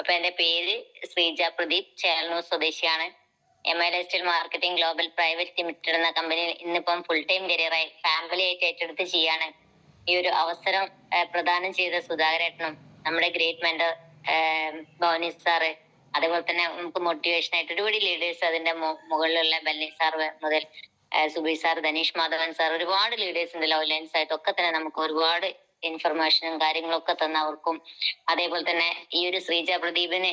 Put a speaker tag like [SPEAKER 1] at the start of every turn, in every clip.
[SPEAKER 1] അപ്പൊ എന്റെ പേര് ശ്രീജ പ്രദീപ്, ചേളന്നൂർ സ്വദേശിയാണ്. MI lifestyle marketing global private limited എന്ന കമ്പനിയിൽ ഇന്നിപ്പം ഫുൾ ടൈം കരിയറായി ഫാമിലി ആയിട്ട് ഏറ്റെടുത്ത് ചെയ്യാണ്. ഈ ഒരു അവസരം പ്രദാനം ചെയ്ത സുധാകരേട്ടനും നമ്മുടെ ഗ്രേറ്റ് മെന്റർ ഭവനി സാറ്, അതേപോലെ തന്നെ നമുക്ക് മോട്ടിവേഷൻ ആയിട്ട് ഒരുപാട് ലീഡേഴ്സ്, അതിന്റെ മുകളിലുള്ള ബല്ലി സാർ മുതൽ സുബി സാർ, ധനീഷ് മാധവൻ സാർ, ഒരുപാട് ലീഡേഴ്സ് ഉണ്ട് ലവ് ലൈൻസ് ആയിട്ട് ഒക്കെ തന്നെ നമുക്ക് ഒരുപാട് ഇൻഫർമേഷനും കാര്യങ്ങളൊക്കെ തന്ന അവർക്കും, അതേപോലെ തന്നെ ഈ ഒരു ശ്രീജ പ്രദീപിന്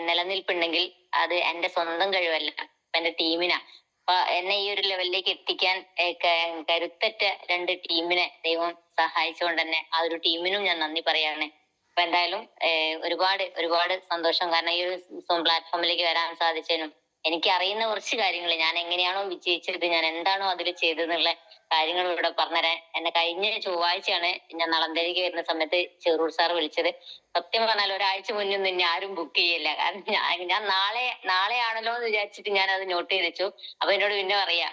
[SPEAKER 1] നിലനിൽപ്പുണ്ടെങ്കിൽ അത് എന്റെ സ്വന്തം കഴിവല്ല, എന്റെ ടീമിനാ. അപ്പൊ എന്നെ ഈ ഒരു ലെവലിലേക്ക് എത്തിക്കാൻ കരുത്തറ്റ രണ്ട് ടീമിനെ ദൈവം സഹായിച്ചുകൊണ്ട് തന്നെ ആ ഒരു ടീമിനും ഞാൻ നന്ദി പറയാണ്. അപ്പൊ എന്തായാലും ഒരുപാട് ഒരുപാട് സന്തോഷം. കാരണം ഈ ഒരു പ്ലാറ്റ്ഫോമിലേക്ക് വരാൻ സാധിച്ചതിനും എനിക്ക് അറിയുന്ന കുറച്ച് കാര്യങ്ങൾ, ഞാൻ എങ്ങനെയാണോ വിജയിച്ചത്, ഞാൻ എന്താണോ അതിൽ ചെയ്തതെന്നുള്ള കാര്യങ്ങൾ ഇവിടെ പറഞ്ഞുതരാൻ എന്നെ കഴിഞ്ഞ ചൊവ്വാഴ്ചയാണ് ഞാൻ നളന്തേരിക്ക് വരുന്ന സമയത്ത് ചെറൂർ സാർ വിളിച്ചത്. സത്യം പറഞ്ഞാൽ ഒരാഴ്ച മുന്നേ നിന്നെ ആരും ബുക്ക് ചെയ്യില്ല. കാരണം ഞാൻ നാളെയാണല്ലോ എന്ന് വിചാരിച്ചിട്ട് ഞാൻ അത് നോട്ട് ചെയ്ത് വെച്ചു. അപ്പൊ എന്നോട് പിന്നെ പറയാ,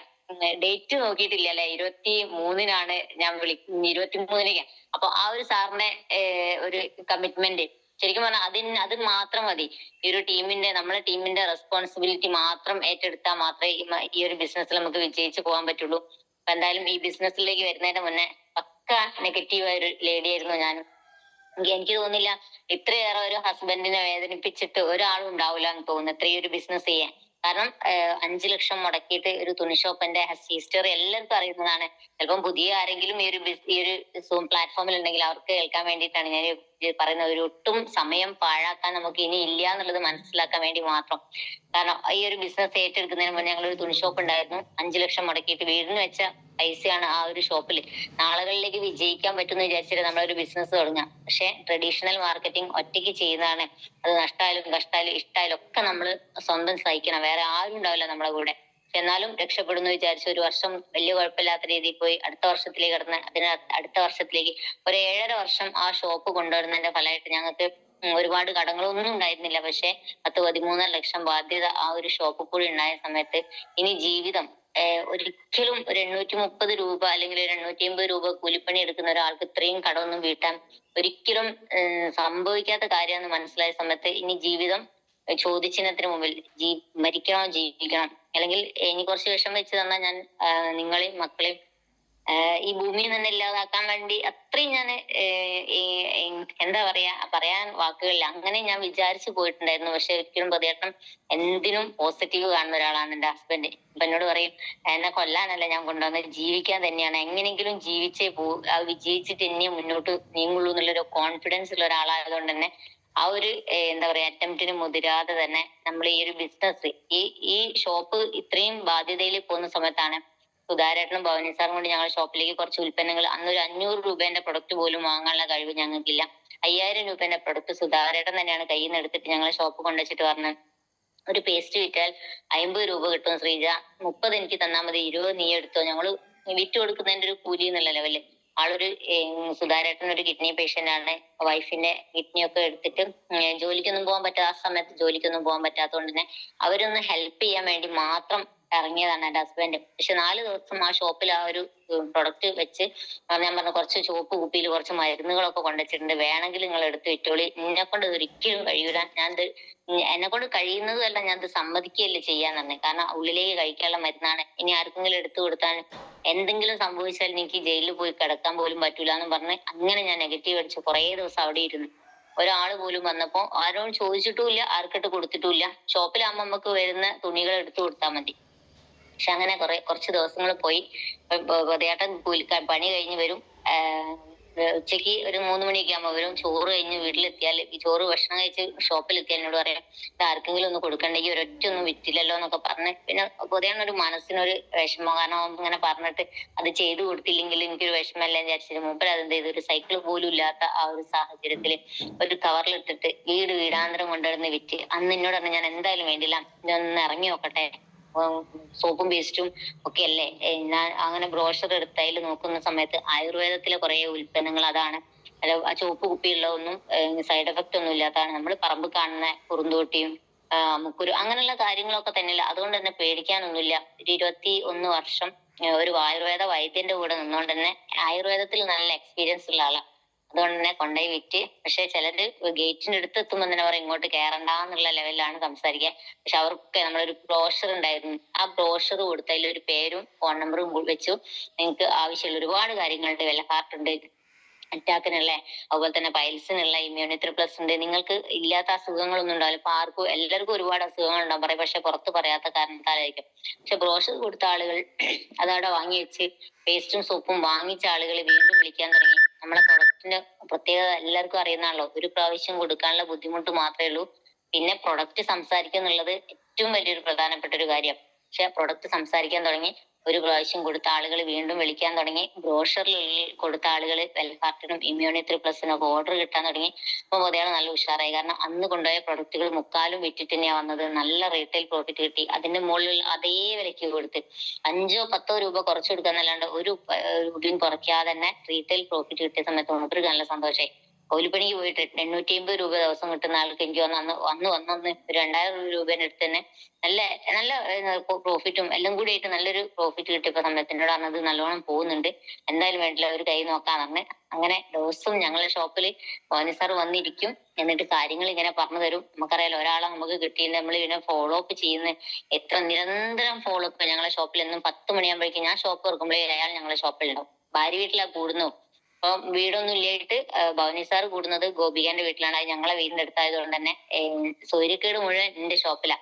[SPEAKER 1] ഡേറ്റ് നോക്കിയിട്ടില്ല അല്ലെ, 23-നാണ് ഞാൻ 23-ന്. അപ്പൊ ആ ഒരു സാറിന്റെ ഒരു കമ്മിറ്റ്മെന്റ് ശരിക്കും പറഞ്ഞാൽ അത് മാത്രം മതി. ഈ ഒരു ടീമിന്റെ, നമ്മളെ ടീമിന്റെ റെസ്പോൺസിബിലിറ്റി മാത്രം ഏറ്റെടുത്താൽ മാത്രമേ ഈ ഒരു ബിസിനസ്സിൽ നമുക്ക് വിജയിച്ചു പോകാൻ പറ്റുള്ളൂ. അപ്പൊ എന്തായാലും ഈ ബിസിനസ്സിലേക്ക് വരുന്നതിന് മുന്നേ പക്ക നെഗറ്റീവായ ഒരു ലേഡി ആയിരുന്നു ഞാൻ. എനിക്ക് തോന്നുന്നില്ല ഇത്രയേറെ ഒരു ഹസ്ബൻഡിനെ വേദനിപ്പിച്ചിട്ട് ഒരാളും ഉണ്ടാവില്ല എന്ന് തോന്നുന്നു ഇത്രയും ഒരു ബിസിനസ് ചെയ്യാൻ. കാരണം 5 ലക്ഷം മുടക്കിയിട്ട് ഒരു തുണി ഷോപ്പ്, എന്റെ ഹിസ്റ്ററി എല്ലാവർക്കും അറിയുന്നതാണ്. ചിലപ്പം പുതിയ ആരെങ്കിലും ഈ ഒരു സൂം പ്ലാറ്റ്ഫോമിൽ ഉണ്ടെങ്കിൽ അവർക്ക് കേൾക്കാൻ വേണ്ടിയിട്ടാണ് ഞാൻ പറയുന്നത്. ഒരു ഒട്ടും സമയം പാഴാക്കാൻ നമുക്ക് ഇനി ഇല്ല എന്നുള്ളത് മനസ്സിലാക്കാൻ വേണ്ടി മാത്രം. കാരണം ഈ ഒരു ബിസിനസ് ഏറ്റെടുക്കുന്നതിന് മുന്നേ ഞങ്ങളൊരു തുണി ഷോപ്പ് ഉണ്ടായിരുന്നു. 5 ലക്ഷം മുടക്കിയിട്ട് വീടിന് വെച്ച പൈസയാണ് ആ ഒരു ഷോപ്പിൽ. നാളുകളിലേക്ക് വിജയിക്കാൻ പറ്റുമെന്ന് വിചാരിച്ചിട്ട് നമ്മളൊരു ബിസിനസ് തുടങ്ങാം. പക്ഷെ ട്രഡീഷണൽ മാർക്കറ്റിംഗ് ഒറ്റയ്ക്ക് ചെയ്യുന്നതാണ്. അത് നഷ്ടായാലും കഷ്ടായാലും ഇഷ്ടായാലും ഒക്കെ നമ്മൾ സ്വന്തം സഹിക്കണം. വേറെ ആരും ഉണ്ടാവില്ല നമ്മളെ കൂടെ. എന്നാലും രക്ഷപ്പെടുന്നു വിചാരിച്ചു ഒരു വർഷം വലിയ കുഴപ്പമില്ലാത്ത രീതിയിൽ പോയി. അടുത്ത വർഷത്തിലേക്ക് കടന്ന് അടുത്ത വർഷത്തിലേക്ക് ഒരു 7.5 വർഷം ആ ഷോപ്പ് കൊണ്ടുവരുന്നതിന്റെ ഫലമായിട്ട് ഞങ്ങൾക്ക് ഒരുപാട് കടങ്ങളൊന്നും ഉണ്ടായിരുന്നില്ല. പക്ഷെ 10-13 ലക്ഷം ബാധ്യത ആ ഒരു ഷോപ്പ് കൂടി ഉണ്ടായ സമയത്ത് ഇനി ജീവിതം ഒരിക്കലും ഒരു 830 രൂപ അല്ലെങ്കിൽ ഒരു 850 രൂപ കൂലിപ്പണി എടുക്കുന്ന ഒരാൾക്ക് ഇത്രയും കടമൊന്നും വീട്ടാൻ ഒരിക്കലും സംഭവിക്കാത്ത കാര്യമെന്ന് മനസ്സിലായ സമയത്ത് ഇനി ജീവിതം ചോദ്യചിഹ്നത്തിന് മുമ്പിൽ. മരിക്കണോ ജീവിക്കണം, അല്ലെങ്കിൽ ഇനി കുറച്ച് വിഷം വെച്ച് തന്നാൽ ഞാൻ നിങ്ങളെയും മക്കളെയും ഈ ഭൂമിയിൽ തന്നെ ഇല്ലാതാക്കാൻ വേണ്ടി അത്രയും ഞാൻ എന്താ പറയാൻ വാക്കുകളില്ല. അങ്ങനെ ഞാൻ വിചാരിച്ചു പോയിട്ടുണ്ടായിരുന്നു. പക്ഷെ ഒരിക്കലും പ്രതിയേട്ടൻ എന്തിനും പോസിറ്റീവ് കാണുന്ന ഒരാളാണ് എന്റെ ഹസ്ബൻഡ്. അപ്പൊ എന്നോട് പറയും, എന്നെ കൊല്ലാനല്ല ഞാൻ കൊണ്ടുവന്നത്, ജീവിക്കാൻ തന്നെയാണ്. എങ്ങനെയെങ്കിലും ജീവിച്ചേ വിജയിച്ചിട്ട് എന്നെ മുന്നോട്ട് നീങ്ങുള്ളൂ എന്നുള്ളൊരു കോൺഫിഡൻസ് ഉള്ള ഒരാളായതുകൊണ്ട് തന്നെ ആ ഒരു എന്താ പറയാ അറ്റംപ്റ്റിന് മുതിരാതെ തന്നെ നമ്മൾ ഈ ഒരു ബിസിനസ്, ഈ ഷോപ്പ് ഇത്രയും ബാധ്യതയിൽ പോകുന്ന സമയത്താണ് സുധാരേട്ടനും ഭവനി സാറും കൊണ്ട് ഞങ്ങളുടെ ഷോപ്പിലേക്ക് കുറച്ച് ഉൽപ്പന്നങ്ങൾ, അന്നൊരു 500 രൂപേന്റെ പ്രൊഡക്റ്റ് പോലും വാങ്ങാനുള്ള കഴിവ് ഞങ്ങൾക്കില്ല. 5000 രൂപേന്റെ പ്രൊഡക്റ്റ് സുധാരേട്ടൻ തന്നെയാണ് കയ്യിൽ നിന്ന് എടുത്തിട്ട് ഞങ്ങളെ ഷോപ്പ് കൊണ്ടുവച്ചിട്ട് പറഞ്ഞു, ഒരു പേസ്റ്റ് വിറ്റാൽ 50 രൂപ കിട്ടും ശ്രീജ, 30 എനിക്ക് തന്നാൽ മതി, 20 നീ എടുത്തോ. ഞങ്ങള് വിറ്റ് കൊടുക്കുന്നതിന്റെ ഒരു കൂലി എന്നുള്ള ലെവല്. ആളൊരു സുധാരേട്ടൻ ഒരു കിഡ്നി പേഷ്യന്റ് ആണ്. വൈഫിന്റെ കിഡ്നി ഒക്കെ എടുത്തിട്ട് ജോലിക്കൊന്നും പോകാൻ പറ്റാത്ത ആ സമയത്ത് ജോലിക്കൊന്നും പോകാൻ പറ്റാത്തതുകൊണ്ട് തന്നെ അവരൊന്ന് ഹെൽപ്പ് ചെയ്യാൻ വേണ്ടി മാത്രം ഇറങ്ങിയതാണ് എന്റെ ഹസ്ബൻഡ്. പക്ഷെ 4 ദിവസം ആ ഷോപ്പിൽ ആ ഒരു പ്രൊഡക്റ്റ് വെച്ച് ഞാൻ പറഞ്ഞ കുറച്ച് ചുവപ്പ് കുപ്പിയിൽ കുറച്ച് മരുന്നുകളൊക്കെ കൊണ്ടുവച്ചിട്ടുണ്ട്, വേണമെങ്കിൽ നിങ്ങൾ എടുത്ത് വിറ്റോളി, എന്നെ കൊണ്ട് ഒരിക്കലും കഴിയൂല, എന്നെ കൊണ്ട് കഴിയുന്നതല്ല, ഞാൻ ഇത് സമ്മതിക്കുകയല്ലേ ചെയ്യാന്ന് പറഞ്ഞു. കാരണം ഉള്ളിലേക്ക് കഴിക്കാനുള്ള മരുന്നാണ്, ഇനി ആർക്കെങ്കിലും എടുത്തു കൊടുത്താൽ എന്തെങ്കിലും സംഭവിച്ചാൽ എനിക്ക് ജയിലിൽ പോയി കിടക്കാൻ പോലും പറ്റൂല എന്ന് പറഞ്ഞ് അങ്ങനെ ഞാൻ നെഗറ്റീവ് അടിച്ച് കുറേ ദിവസം അവിടെ ഇരുന്നു. ഒരാൾ പോലും വന്നപ്പോ ആരോടും ചോദിച്ചിട്ടുമില്ല, ആർക്കിട്ട് കൊടുത്തിട്ടുമില്ല. ഷോപ്പിലാകുമ്പോ നമുക്ക് വരുന്ന തുണികൾ എടുത്തു കൊടുത്താൽ മതി. പക്ഷെ അങ്ങനെ കുറച്ച് ദിവസങ്ങൾ പോയി. ഏട്ടൻ പണി കഴിഞ്ഞ് വരും, ഉച്ചയ്ക്ക് ഒരു 3 മണിയൊക്കെ ആകുമ്പോൾ വരും. ചോറ് കഴിഞ്ഞ് വീട്ടിലെത്തിയാൽ ഈ ചോറ് ഭക്ഷണം കഴിച്ച് ഷോപ്പിലെത്തിയാൽ എന്നോട് പറയാം, ഇത് ആർക്കെങ്കിലും ഒന്ന് കൊടുക്കണ്ടെങ്കിൽ ഒരൊറ്റ ഒന്നും വിറ്റില്ലല്ലോ എന്നൊക്കെ പറഞ്ഞ്. പിന്നെ പൊതുവെയാണ് ഒരു മനസ്സിനൊരു വിഷമം. കാരണം ഇങ്ങനെ പറഞ്ഞിട്ട് അത് ചെയ്തു കൊടുത്തില്ലെങ്കിൽ എനിക്കൊരു വിഷമമല്ല വിചാരിച്ചിട്ട് മൂപ്പര് അതെന്ത് ചെയ്തു, ഒരു സൈക്കിൾ പോലും ഇല്ലാത്ത ആ ഒരു സാഹചര്യത്തിൽ ഒരു കവറിലിട്ടിട്ട് വീടാന്തരം കൊണ്ടുവരുന്ന വിറ്റ്. അന്ന് എന്നോട് പറഞ്ഞു, ഞാൻ എന്തായാലും വേണ്ടില്ല, ഇതൊന്ന് ഇറങ്ങി നോക്കട്ടെ, സോപ്പും പേസ്റ്റും ഒക്കെ അല്ലേ. ഞാൻ അങ്ങനെ ബ്രോഷർ എടുത്ത് അതിൽ നോക്കുന്ന സമയത്ത് ആയുർവേദത്തിലെ കുറെ ഉൽപ്പന്നങ്ങൾ, അതാണ് അല്ല ആ ചുവപ്പ് കുപ്പിയുള്ളതൊന്നും സൈഡ് എഫക്റ്റ് ഒന്നും ഇല്ലാത്തതാണ്. നമ്മൾ പറമ്പ് കാണുന്ന കുറുന്തോട്ടിയും മുക്കുരു അങ്ങനെയുള്ള കാര്യങ്ങളൊക്കെ തന്നെയല്ല. അതുകൊണ്ട് തന്നെ പേടിക്കാനൊന്നുമില്ല. ഒരു 21 വർഷം ഒരു ആയുർവേദ വൈദ്യന്റെ കൂടെ നിന്നുകൊണ്ട് തന്നെ ആയുർവേദത്തിൽ നല്ല എക്സ്പീരിയൻസ് ഉള്ള ആളാണ്. അതുകൊണ്ട് തന്നെ കൊണ്ടുപോയി വിറ്റ്. പക്ഷെ ചിലര് ഗേറ്റിന്റെ അടുത്ത് എത്തുമ്പോൾ തന്നെ പറയും ഇങ്ങോട്ട് കയറണ്ടെന്നുള്ള ലെവലിലാണ് സംസാരിക്കുക. പക്ഷെ അവർക്ക് നമ്മളൊരു ബ്രോഷർ ഉണ്ടായിരുന്നു, ആ ബ്രോഷർ കൊടുത്ത് അതിലൊരു പേരും ഫോൺ നമ്പറും വെച്ചു നിങ്ങൾക്ക് ആവശ്യമുള്ള ഒരുപാട് കാര്യങ്ങളുണ്ട്. വെല്ല ഹാർട്ട് ഉണ്ട്, അറ്റാക്കിനുള്ള, അതുപോലെ തന്നെ പൈൽസിനുള്ള, ഇമ്മ്യൂണിറ്റി പ്ലസ് ഉണ്ട്. നിങ്ങൾക്ക് ഇല്ലാത്ത അസുഖങ്ങളൊന്നും ഉണ്ടാവില്ല. ഇപ്പൊ ആർക്കും എല്ലാവർക്കും ഒരുപാട് അസുഖങ്ങൾ ഉണ്ടാവും പറയും, പക്ഷെ പുറത്ത് പറയാത്ത കാരണത്താലായിരിക്കും. പക്ഷെ ബ്രോഷർ കൊടുത്ത ആളുകൾ അതവിടെ വാങ്ങി വെച്ച് പേസ്റ്റും സോപ്പും വാങ്ങിച്ച ആളുകൾ വീണ്ടും വിളിക്കാൻ തുടങ്ങി. നമ്മളെ പ്രൊഡക്റ്റിന്റെ പ്രത്യേകത എല്ലാവർക്കും അറിയുന്നതാണല്ലോ. ഒരു പ്രാവശ്യം കൊടുക്കാനുള്ള ബുദ്ധിമുട്ട് മാത്രമേ ഉള്ളൂ. പിന്നെ പ്രൊഡക്റ്റ് സംസാരിക്കുക എന്നുള്ളത് ഏറ്റവും വലിയൊരു പ്രധാനപ്പെട്ട ഒരു കാര്യം. പക്ഷെ പ്രൊഡക്റ്റ് സംസാരിക്കാൻ തുടങ്ങി. ഒരു പ്രാവശ്യം കൊടുത്ത ആളുകൾ വീണ്ടും വിളിക്കാൻ തുടങ്ങി. ബ്രോഷറിൽ കൊടുത്ത ആളുകൾ വെൽഹാർട്ടിനും ഇമ്മ്യൂണിറ്റി പ്ലസിനും ഒക്കെ ഓർഡർ കിട്ടാൻ തുടങ്ങി. അപ്പൊ മുതലാണ് നല്ല ഉഷാറായി. കാരണം അന്ന് കൊണ്ടുപോയ പ്രൊഡക്റ്റുകൾ മുക്കാലും വിറ്റിട്ട് തന്നെയാണ് വന്നത്. നല്ല റീറ്റെയിൽ പ്രോഫിറ്റ് കിട്ടി. അതിന്റെ മുകളിൽ അതേ വിലയ്ക്ക് കൊടുത്ത് 5-10 രൂപ കുറച്ച് കൊടുക്കാന്നല്ലാണ്ട് ഒരു രൂപയും കുറയ്ക്കാതെ തന്നെ റീറ്റെയിൽ പ്രോഫിറ്റ് കിട്ടിയ സമയത്ത് മൂപ്പർക്ക് നല്ല സന്തോഷമായി. കൂലിപ്പണിക്ക് പോയിട്ട് 850 രൂപ ദിവസം കിട്ടുന്ന ആൾക്ക് എനിക്ക് വന്നൊന്ന് 2000 രൂപേന്റെ അടുത്ത് തന്നെ നല്ല നല്ല പ്രോഫിറ്റും എല്ലാം കൂടി ആയിട്ട് നല്ലൊരു പ്രോഫിറ്റ് കിട്ടിയപ്പോ സമയത്തിനോട് പറഞ്ഞത് നല്ലോണം പോകുന്നുണ്ട്, എന്തായാലും വേണ്ടില്ല ഒരു കൈ നോക്കാൻ പറഞ്ഞ്. അങ്ങനെ ദിവസവും ഞങ്ങളുടെ ഷോപ്പിൽ മോനി സാർ വന്നിരിക്കും. എന്നിട്ട് കാര്യങ്ങൾ ഇങ്ങനെ പറഞ്ഞു തരും. നമുക്കറിയാലോ, ഒരാളെ നമുക്ക് കിട്ടിയിട്ട് നമ്മൾ ഇതിനെ ഫോളോ അപ്പ് ചെയ്യുന്ന എത്ര നിരന്തരം ഫോളോ അപ്പ്. ഞങ്ങളുടെ ഷോപ്പിൽ എന്നും 10 മണിയാകുമ്പോഴേക്കും ഞാൻ ഷോപ്പ് തുറക്കുമ്പോഴേ അയാൾ ഞങ്ങളുടെ ഷോപ്പിലുണ്ടാവും. ഭാര്യ വീട്ടിലാ കൂടുന്നു. അപ്പൊ വീടൊന്നും ഇല്ലായിട്ട് ഭവനി സാർ കൂടുന്നത് ഗോപികന്റെ വീട്ടിലാണ്. അത് ഞങ്ങളെ വീടിന്റെ അടുത്തായതുകൊണ്ട് തന്നെ സൂര്യക്കേട് മുഴുവൻ എന്റെ ഷോപ്പിലാ.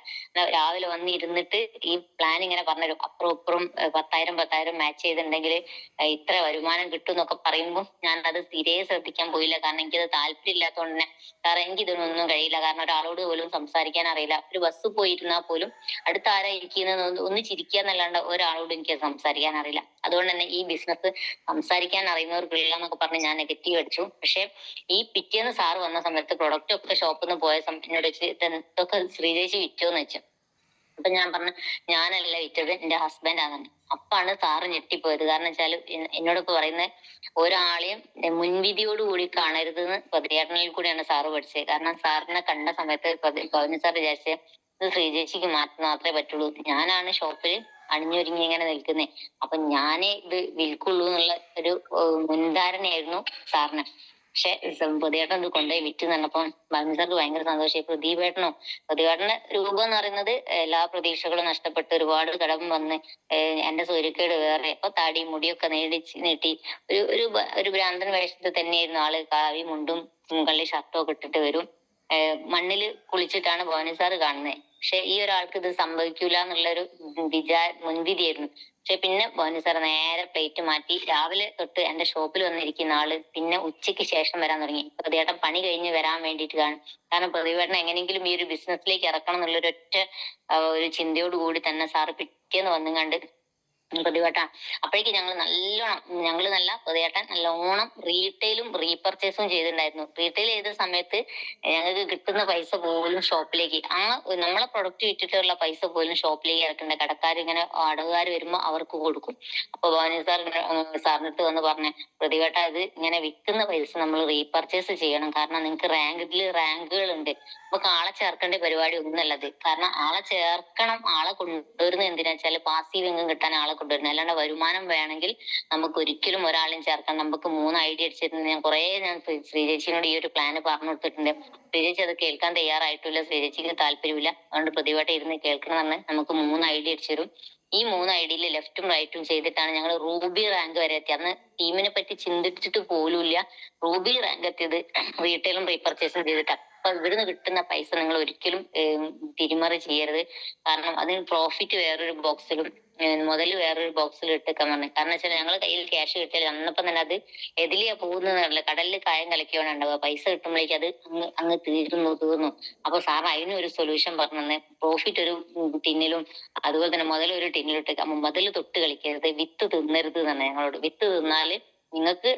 [SPEAKER 1] രാവിലെ വന്ന് ഇരുന്നിട്ട് ഈ പ്ലാൻ ഇങ്ങനെ പറഞ്ഞുതരും. അപ്പുറം ഇപ്പുറം 10,000 മാച്ച് ചെയ്തിട്ടുണ്ടെങ്കിൽ ഇത്ര വരുമാനം കിട്ടും എന്നൊക്കെ പറയുമ്പോൾ ഞാൻ അത് തീരെ ശ്രദ്ധിക്കാൻ പോയില്ല. കാരണം എനിക്കത് താല്പര്യം ഇല്ലാത്തതുകൊണ്ട് തന്നെ. കാരണം എനിക്ക് ഇതിനൊന്നും കഴിയില്ല. കാരണം ഒരാളോട് പോലും സംസാരിക്കാൻ അറിയില്ല. ഒരു ബസ് പോയിരുന്നാൽ പോലും അടുത്ത ആരാ ഇരിക്കുന്നത് ഒന്ന് ചിരിക്കുക എന്നല്ലാണ്ട് ഒരാളോട് എനിക്ക് സംസാരിക്കാൻ അറിയില്ല. അതുകൊണ്ട് തന്നെ ഈ ബിസിനസ് സംസാരിക്കാൻ അറിയുന്നവർക്കില്ല എന്നൊക്കെ പറഞ്ഞ് ഞാൻ നെഗറ്റീവ് അടിച്ചു. പക്ഷെ ഈ പിറ്റേന്ന് സാറ് വന്ന സമയത്ത് പ്രൊഡക്റ്റ് ഒക്കെ ഷോപ്പിൽ നിന്ന് പോയ എന്നോട് വെച്ച് ഇതൊക്കെ ശ്രീജേച്ചി വിറ്റോന്ന് വെച്ചു. അപ്പൊ ഞാൻ പറഞ്ഞു ഞാനല്ല വിറ്റത്, എന്റെ ഹസ്ബൻഡ് ആണെന്ന്. അപ്പാണ് സാറ് ഞെട്ടിപ്പോയത്. കാരണം വെച്ചാല് എന്നോടൊക്കെ പറയുന്നത് ഒരാളെയും മുൻവിധിയോടുകൂടി കാണരുത് എന്ന് പതിയേട്ടനിൽ കൂടിയാണ് സാറ് പഠിച്ചത്. കാരണം സാറിനെ കണ്ട സമയത്ത് പവന് സാർ വിചാരിച്ചത് ഇത് ശ്രീജേച്ചിക്ക് മാത്രമേ പറ്റുള്ളൂ, ഞാനാണ് ഷോപ്പിൽ അണിഞ്ഞൊരുങ്ങി ഇങ്ങനെ നിൽക്കുന്നത്, അപ്പൊ ഞാനേ ഇത് വിൽക്കുള്ളൂ എന്നുള്ള ഒരു മുൻധാരണയായിരുന്നു സാറിന്. പക്ഷെ പ്രതിയേട്ടൻ ഇത് കൊണ്ടുപോയി വിറ്റ് തന്നപ്പം സാർക്ക് ഭയങ്കര സന്തോഷമായി. പ്രതിയേട്ടന്റെ രൂപം എന്ന് പറയുന്നത് എല്ലാ പ്രതീക്ഷകളും നഷ്ടപ്പെട്ട് ഒരുപാട് കടം വന്ന് എന്റെ സൂര്യക്കേട് വേറെ, അപ്പൊ താടി മുടിയൊക്കെ നീട്ടി ഒരു ഒരു ഒരു ഭ്രാന്തൻ വേഷത്തിൽ തന്നെയായിരുന്നു ആള്. കാവി മുണ്ടും കള്ളി ഷർട്ടും ഒക്കെ ഇട്ടിട്ട് വരും. മണ്ണില് കുളിച്ചിട്ടാണ് ഭവനി സാറ് കാണുന്നത്. പക്ഷെ ഈ ഒരാൾക്ക് ഇത് സംഭവിക്കൂല എന്നുള്ളൊരു മുൻവിധിയായിരുന്നു. പക്ഷെ പിന്നെ ഭവനി സാർ നേരെ പ്ലേറ്റ് മാറ്റി രാവിലെ തൊട്ട് എന്റെ ഷോപ്പിൽ വന്നിരിക്കുന്ന ആള് പിന്നെ ഉച്ചയ്ക്ക് ശേഷം വരാൻ തുടങ്ങി. പ്രതിയേട്ടൻ പണി കഴിഞ്ഞ് വരാൻ വേണ്ടിയിട്ട് കാണും. കാരണം പ്രതിവേട്ടൻ എങ്ങനെയെങ്കിലും ഈ ഒരു ബിസിനസ്സിലേക്ക് ഇറക്കണം എന്നുള്ളൊരു ഒറ്റ ഒരു ചിന്തയോട് കൂടി തന്നെ സാറ് പിറ്റേന്ന് വന്നും കണ്ട് പ്രതിവേട്ട അപ്പോഴേക്ക് ഞങ്ങള് നല്ല പ്രതിവേട്ടൻ നല്ലോണം റീറ്റെയിലും റീപർച്ചേസും ചെയ്തിട്ടുണ്ടായിരുന്നു. റീറ്റെയിൽ ചെയ്ത സമയത്ത് ഞങ്ങൾക്ക് കിട്ടുന്ന പൈസ പോലും ഷോപ്പിലേക്ക് നമ്മളെ പ്രൊഡക്റ്റ് വിറ്റിട്ടുള്ള പൈസ പോലും ഷോപ്പിലേക്ക് ഇറക്കണ്ട. കടക്കാർ ഇങ്ങനെ അടവുകാർ വരുമ്പോ അവർക്ക് കൊടുക്കും. അപ്പൊ ഭവാനി സാറിന്റെ അടുത്ത് വന്ന് പറഞ്ഞ പ്രതിവേട്ട ഇത് ഇങ്ങനെ വിൽക്കുന്ന പൈസ നമ്മൾ റീപർച്ചേസ് ചെയ്യണം. കാരണം നിങ്ങൾക്ക് റാങ്കുകൾ ഉണ്ട്. നമുക്ക് ആളെ ചേർക്കേണ്ട പരിപാടി ഒന്നുമല്ലത്. കാരണം ആളെ ചേർക്കണം, ആളെ കൊണ്ടുവരുന്നത് എന്തിനാ വെച്ചാൽ പാസീവ് ഇൻകം കിട്ടാൻ ആളെ കൊണ്ടുവരുന്നത്. അല്ലാണ്ട് വരുമാനം വേണമെങ്കിൽ നമുക്ക് ഒരിക്കലും ഒരാളെയും ചേർക്കാൻ. നമുക്ക് 3 ഐഡിയ അടിച്ചിട്ടുണ്ട്. ഞാൻ ശ്രീജേച്ചിനോട് ഈ ഒരു പ്ലാന് പറഞ്ഞു കൊടുത്തിട്ടുണ്ട്. ശ്രീജേച്ചി അത് കേൾക്കാൻ തയ്യാറായിട്ടില്ല, ശ്രീജേച്ചിക്ക് താല്പര്യമില്ല. അതുകൊണ്ട് പ്രതിവായിട്ട് ഇരുന്ന് കേൾക്കണമെന്ന് നമുക്ക് 3 ഐഡിയ അടിച്ചു തരും. ഈ 3 ഐഡിയയിൽ ലെഫ്റ്റും റൈറ്റും ചെയ്തിട്ടാണ് ഞങ്ങൾ റൂബി റാങ്ക് വരെ എത്തി. അന്ന് ടീമിനെ പറ്റി ചിന്തിച്ചിട്ട് പോലുമില്ല. റൂബി റാങ്ക് എത്തിയത് റീറ്റെയിലും റീപർച്ചേസും ചെയ്തിട്ടാണ്. അപ്പൊ ഇവിടുന്ന് കിട്ടുന്ന പൈസ നിങ്ങൾ ഒരിക്കലും തിരിമറി ചെയ്യരുത്. കാരണം അതിന് പ്രോഫിറ്റ് വേറൊരു ബോക്സിലും മുതൽ വേറൊരു ബോക്സിൽ ഇട്ടേക്കാൻ പറഞ്ഞു. കാരണം വെച്ചാൽ ഞങ്ങൾ കയ്യിൽ ക്യാഷ് കിട്ടിയാൽ അന്നപ്പം തന്നെ അത് എതിലെയാ പോകുന്നതല്ല, കടലിൽ കായം കലക്കിയാണ് ഉണ്ടാവുക. പൈസ കിട്ടുമ്പോഴേക്കും അത് അങ്ങ് തീർന്നു. അപ്പൊ സാർ അതിനൊരു സൊല്യൂഷൻ പറഞ്ഞു. പ്രോഫിറ്റ് ഒരു ടിന്നിലും അതുപോലെ തന്നെ മുതൽ ഒരു ടിന്നിലും ഇട്ടേക്കാം. മുതൽ തൊട്ട് കളിക്കരുത്, വിത്ത് തിന്നരുത് എന്നാണ് ഞങ്ങളോട്. വിത്ത് തിന്നാല് നിങ്ങൾക്ക്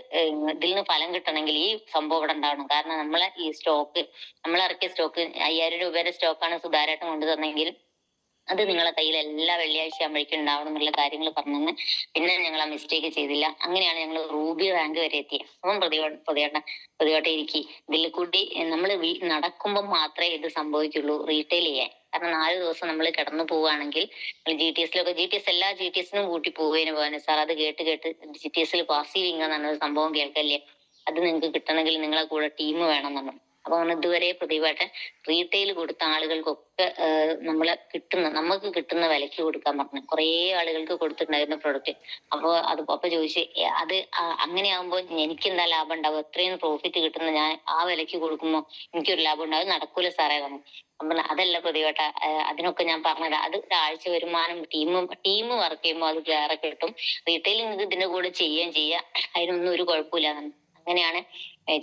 [SPEAKER 1] ഇതിൽ നിന്ന് ഫലം കിട്ടണമെങ്കിൽ ഈ സംഭവം ഇവിടെ ഉണ്ടാവണം. കാരണം നമ്മളെ ഈ സ്റ്റോക്ക്, നമ്മൾ ഇറക്കിയ സ്റ്റോക്ക് 5000 രൂപയുടെ സ്റ്റോക്കാണ് സുധാരായിട്ട് കൊണ്ടുതന്നെങ്കിൽ അത് നിങ്ങളെ കയ്യിൽ എല്ലാ വെള്ളിയാഴ്ച ആകുമ്പോഴേക്കും ഉണ്ടാവണം എന്നുള്ള കാര്യങ്ങൾ പറഞ്ഞു. പിന്നെ ഞങ്ങൾ ആ മിസ്റ്റേക്ക് ചെയ്തില്ല. അങ്ങനെയാണ് ഞങ്ങൾ റൂബി റാങ്ക് വരെ എത്തിയത്. അപ്പം പ്രതിവട്ടം ഇരിക്കി ഇതിൽ കൂടി നമ്മൾ നടക്കുമ്പോൾ മാത്രമേ ഇത് സംഭവിക്കുള്ളൂ റീറ്റെയിൽ ചെയ്യാൻ. കാരണം 4 ദിവസം നമ്മൾ കിടന്നു പോവുകയാണെങ്കിൽ GTS എല്ലാ GTSനും കൂട്ടി പോവുകയും പോകാൻ സാർ അത് കേട്ട് GTSൽ പാസീവ് ഇൻകം എന്നൊരു സംഭവം കേൾക്കല്ലേ. അത് നിങ്ങൾക്ക് കിട്ടണമെങ്കിൽ നിങ്ങളെ കൂടെ ടീം വേണം നമ്മൾ. അപ്പൊ ഇതുവരെ പ്രദീപേട്ടൻ റീറ്റെയിൽ കൊടുത്ത ആളുകൾക്കൊക്കെ നമുക്ക് കിട്ടുന്ന വിലയ്ക്ക് കൊടുക്കാൻ പറഞ്ഞു. കുറേ ആളുകൾക്ക് കൊടുത്തിട്ടുണ്ടായിരുന്ന പ്രൊഡക്റ്റ്. അപ്പൊ ചോദിച്ചു, അത് അങ്ങനെയാകുമ്പോൾ എനിക്ക് എന്താ ലാഭം ഉണ്ടാവും? എത്രയും പ്രോഫിറ്റ് കിട്ടുന്ന ഞാൻ ആ വിലയ്ക്ക് കൊടുക്കുമ്പോൾ എനിക്കൊരു ലാഭം ഉണ്ടാവും. നടക്കൂല സാറേ പറഞ്ഞു. അപ്പൊ അതല്ല പ്രതിവട്ട, അതിനൊക്കെ ഞാൻ പറഞ്ഞത് അത് ഒരാഴ്ച വരുമാനം ടീം വർക്ക് ചെയ്യുമ്പോൾ അത് വേറെ കിട്ടും. റീറ്റെയിൽ നിങ്ങൾക്ക് ഇതിന്റെ കൂടെ ചെയ്യുകയും ചെയ്യാം, അതിനൊന്നും ഒരു കുഴപ്പമില്ല. അങ്ങനെയാണ്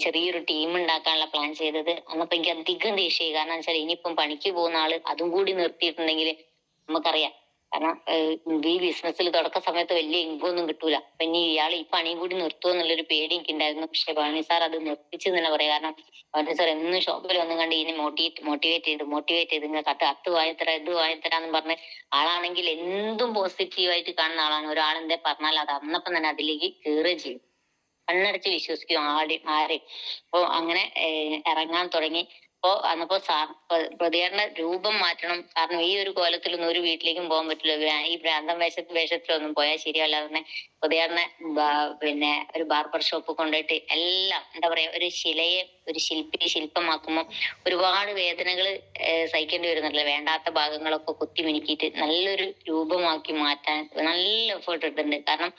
[SPEAKER 1] ചെറിയൊരു ടീം ഉണ്ടാക്കാനുള്ള പ്ലാൻ ചെയ്തത്. അന്നപ്പോ എനിക്ക് അധികം ദേഷ്യം. കാരണം വെച്ചാൽ ഇനിയിപ്പം പണിക്ക് പോകുന്ന ആള് അതും കൂടി നിർത്തിയിട്ടുണ്ടെങ്കിൽ നമുക്കറിയാം. കാരണം ഈ ബിസിനസ്സിൽ തുടക്ക സമയത്ത് വലിയ ഇൻകം ഒന്നും കിട്ടൂല. അപ്പൊ ഇനി ഇയാൾ ഈ പണിയും കൂടി നിർത്തുമോ എന്നുള്ളൊരു പേടി എനിക്ക് ഉണ്ടായിരുന്നു. പക്ഷെ ഭവാനി സാർ അത് നിർത്തിച്ചു തന്നെ പറയാം. കാരണം ഭവാനി സാർ എന്നും ഷോപ്പിൽ വന്നും കണ്ട് ഇതിനെ മോട്ടിവേറ്റ് ചെയ്ത് ഇങ്ങനെ അത് വാങ്ങിത്തരാം ഇത് വാങ്ങിത്തരാന്ന് പറഞ്ഞ് ആളാണെങ്കിൽ എന്തും പോസിറ്റീവായിട്ട് കാണുന്ന ആളാണ്. ഒരാളെന്തേ പറഞ്ഞാൽ അത് അന്നപ്പം തന്നെ അതിലേക്ക് കയറുകയും ചെയ്യും. കണ്ണടച്ച് വിശ്വസിക്കും ആരെയും. അപ്പൊ അങ്ങനെ ഇറങ്ങാൻ തുടങ്ങി. അന്നപ്പോ പ്രതികരണ രൂപം മാറ്റണം. കാരണം ഈ ഒരു കോലത്തിലൊന്നും ഒരു വീട്ടിലേക്കും പോകാൻ പറ്റില്ല. ഈ ഭ്രാന്തം വേഷത്തിലൊന്നും പോയാൽ ശരിയല്ല. പറഞ്ഞ പ്രതികരണ പിന്നെ ഒരു ബാർബർ ഷോപ്പ് കൊണ്ടുപോയിട്ട് എല്ലാം എന്താ പറയാ, ഒരു ശില്പമാക്കുമ്പോൾ ഒരുപാട് വേദനകൾ സഹിക്കേണ്ടി വരുന്നില്ല. വേണ്ടാത്ത ഭാഗങ്ങളൊക്കെ കുത്തി മിനുക്കിയിട്ട് നല്ലൊരു രൂപമാക്കി മാറ്റാൻ നല്ല എഫേർട്ട് ഇട്ടിട്ടുണ്ട്. കാരണം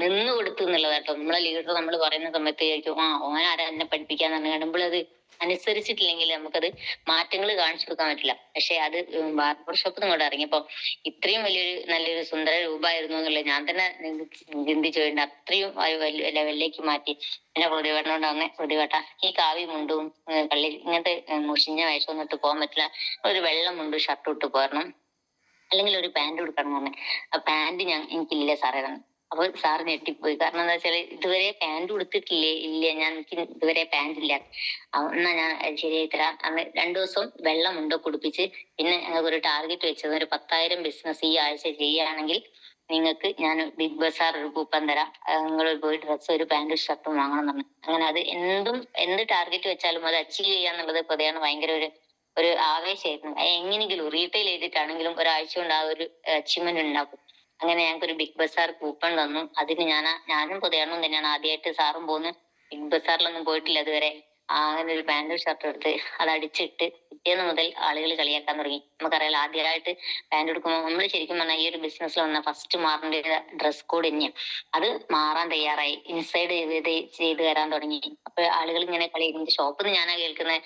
[SPEAKER 1] നിന്ന് കൊടുത്തു എന്നുള്ളതാട്ടോ. നമ്മളെ ലീഡർ നമ്മൾ പറയുന്ന സമയത്ത് വിചാരിക്കും ഓൻ ആരാ എന്നെ പഠിപ്പിക്കാന്ന് കാണുമ്പോൾ അത് അനുസരിച്ചിട്ടില്ലെങ്കിൽ നമുക്കത് മാറ്റങ്ങൾ കാണിച്ചു കൊടുക്കാൻ പറ്റില്ല. പക്ഷെ അത് ബാർബർ ഷോപ്പിൽ ഇങ്ങോട്ട് ഇറങ്ങിയപ്പോ ഇത്രയും നല്ലൊരു സുന്ദര രൂപമായിരുന്നു എന്നുള്ളത് ഞാൻ തന്നെ ചിന്തിച്ചു വേണ്ട. അത്രയും ലെവലിലേക്ക് മാറ്റി. എന്നെ പ്രതിവേട്ടനോട് തന്നെ, പ്രതിവേട്ട ഈ കാവി മുണ്ടും ഇങ്ങനത്തെ മുഷിഞ്ഞ വയസ്സൊന്നും ഇട്ട് പോകാൻ പറ്റില്ല, ഒരു വെള്ള മുണ്ടും ഷർട്ടും ഇട്ട് പോരണം, അല്ലെങ്കിൽ ഒരു പാന്റ് കൊടുക്കണം പറഞ്ഞു. ആ പാന്റ് എനിക്കില്ല സാറേ തന്നെ. അപ്പൊ സാറ് ഞെട്ടിപ്പോയി. കാരണം എന്താ വെച്ചാല് ഇതുവരെ പാന്റ് കൊടുത്തിട്ടില്ലേ? ഇല്ല, എനിക്ക് ഇതുവരെ പാന്റ് ഇല്ല. എന്നാ ഞാൻ ശരിയായി തരാം. അന്ന് 2 ദിവസം വെള്ള മുണ്ടൊക്കെ കുടിപ്പിച്ച് പിന്നെ ഞങ്ങൾക്ക് ഒരു ടാർഗറ്റ് വെച്ചത്, ഒരു 10,000 ബിസിനസ് ഈ ആഴ്ച ചെയ്യുകയാണെങ്കിൽ നിങ്ങൾക്ക് ഞാൻ ബിഗ് ബസാർ ഒരു കൂപ്പൺ തരാം, നിങ്ങൾ പോയി ഡ്രസ്സ് ഒരു പാന്റും ഷർട്ടും വാങ്ങണം പറഞ്ഞു. അങ്ങനെ അത് എന്ത് ടാർഗറ്റ് വെച്ചാലും അത് അച്ചീവ് ചെയ്യാന്നുള്ളത് പ്രധാന ഭയങ്കര ഒരു ആവേശമായിരുന്നു. എങ്ങനെയെങ്കിലും റീറ്റെയിൽ ചെയ്തിട്ടാണെങ്കിലും ഒരാഴ്ച കൊണ്ട് ആ ഒരു അച്ചീവ്മെന്റ് ഉണ്ടാക്കും. അങ്ങനെ ഞങ്ങൾക്ക് ഒരു ബിഗ് ബസാർ കൂപ്പൺ തന്നു. അതിന് ഞാനും പുതിയണ്ണും തന്നെയാണ് ആദ്യമായിട്ട്. സാറും പോകുന്നു ബിഗ് ബസാറിലൊന്നും പോയിട്ടില്ല അതുവരെ. അങ്ങനെ ഒരു പാന്റും ഷർട്ടും എടുത്ത് അത് അടിച്ചിട്ട് പിറ്റേന്ന് മുതൽ ആളുകൾ കളിയാക്കാൻ തുടങ്ങി. നമുക്കറിയാലോ, ആദ്യമായിട്ട് പാന്റ് എടുക്കുമ്പോൾ നമ്മൾ ശരിക്കും പറഞ്ഞാൽ ഈ ഒരു ബിസിനസ്സിൽ വന്ന ഫസ്റ്റ് മാറേണ്ട ഡ്രസ് കോഡ് തന്നെയാണ്. അത് മാറാൻ തയ്യാറായി. ഇൻസൈഡ് ചെയ്ത് തരാൻ തുടങ്ങി. അപ്പൊ ആളുകൾ ഇങ്ങനെ ഷോപ്പിൽ നിന്ന് ഞാനാ കേൾക്കുന്നത്,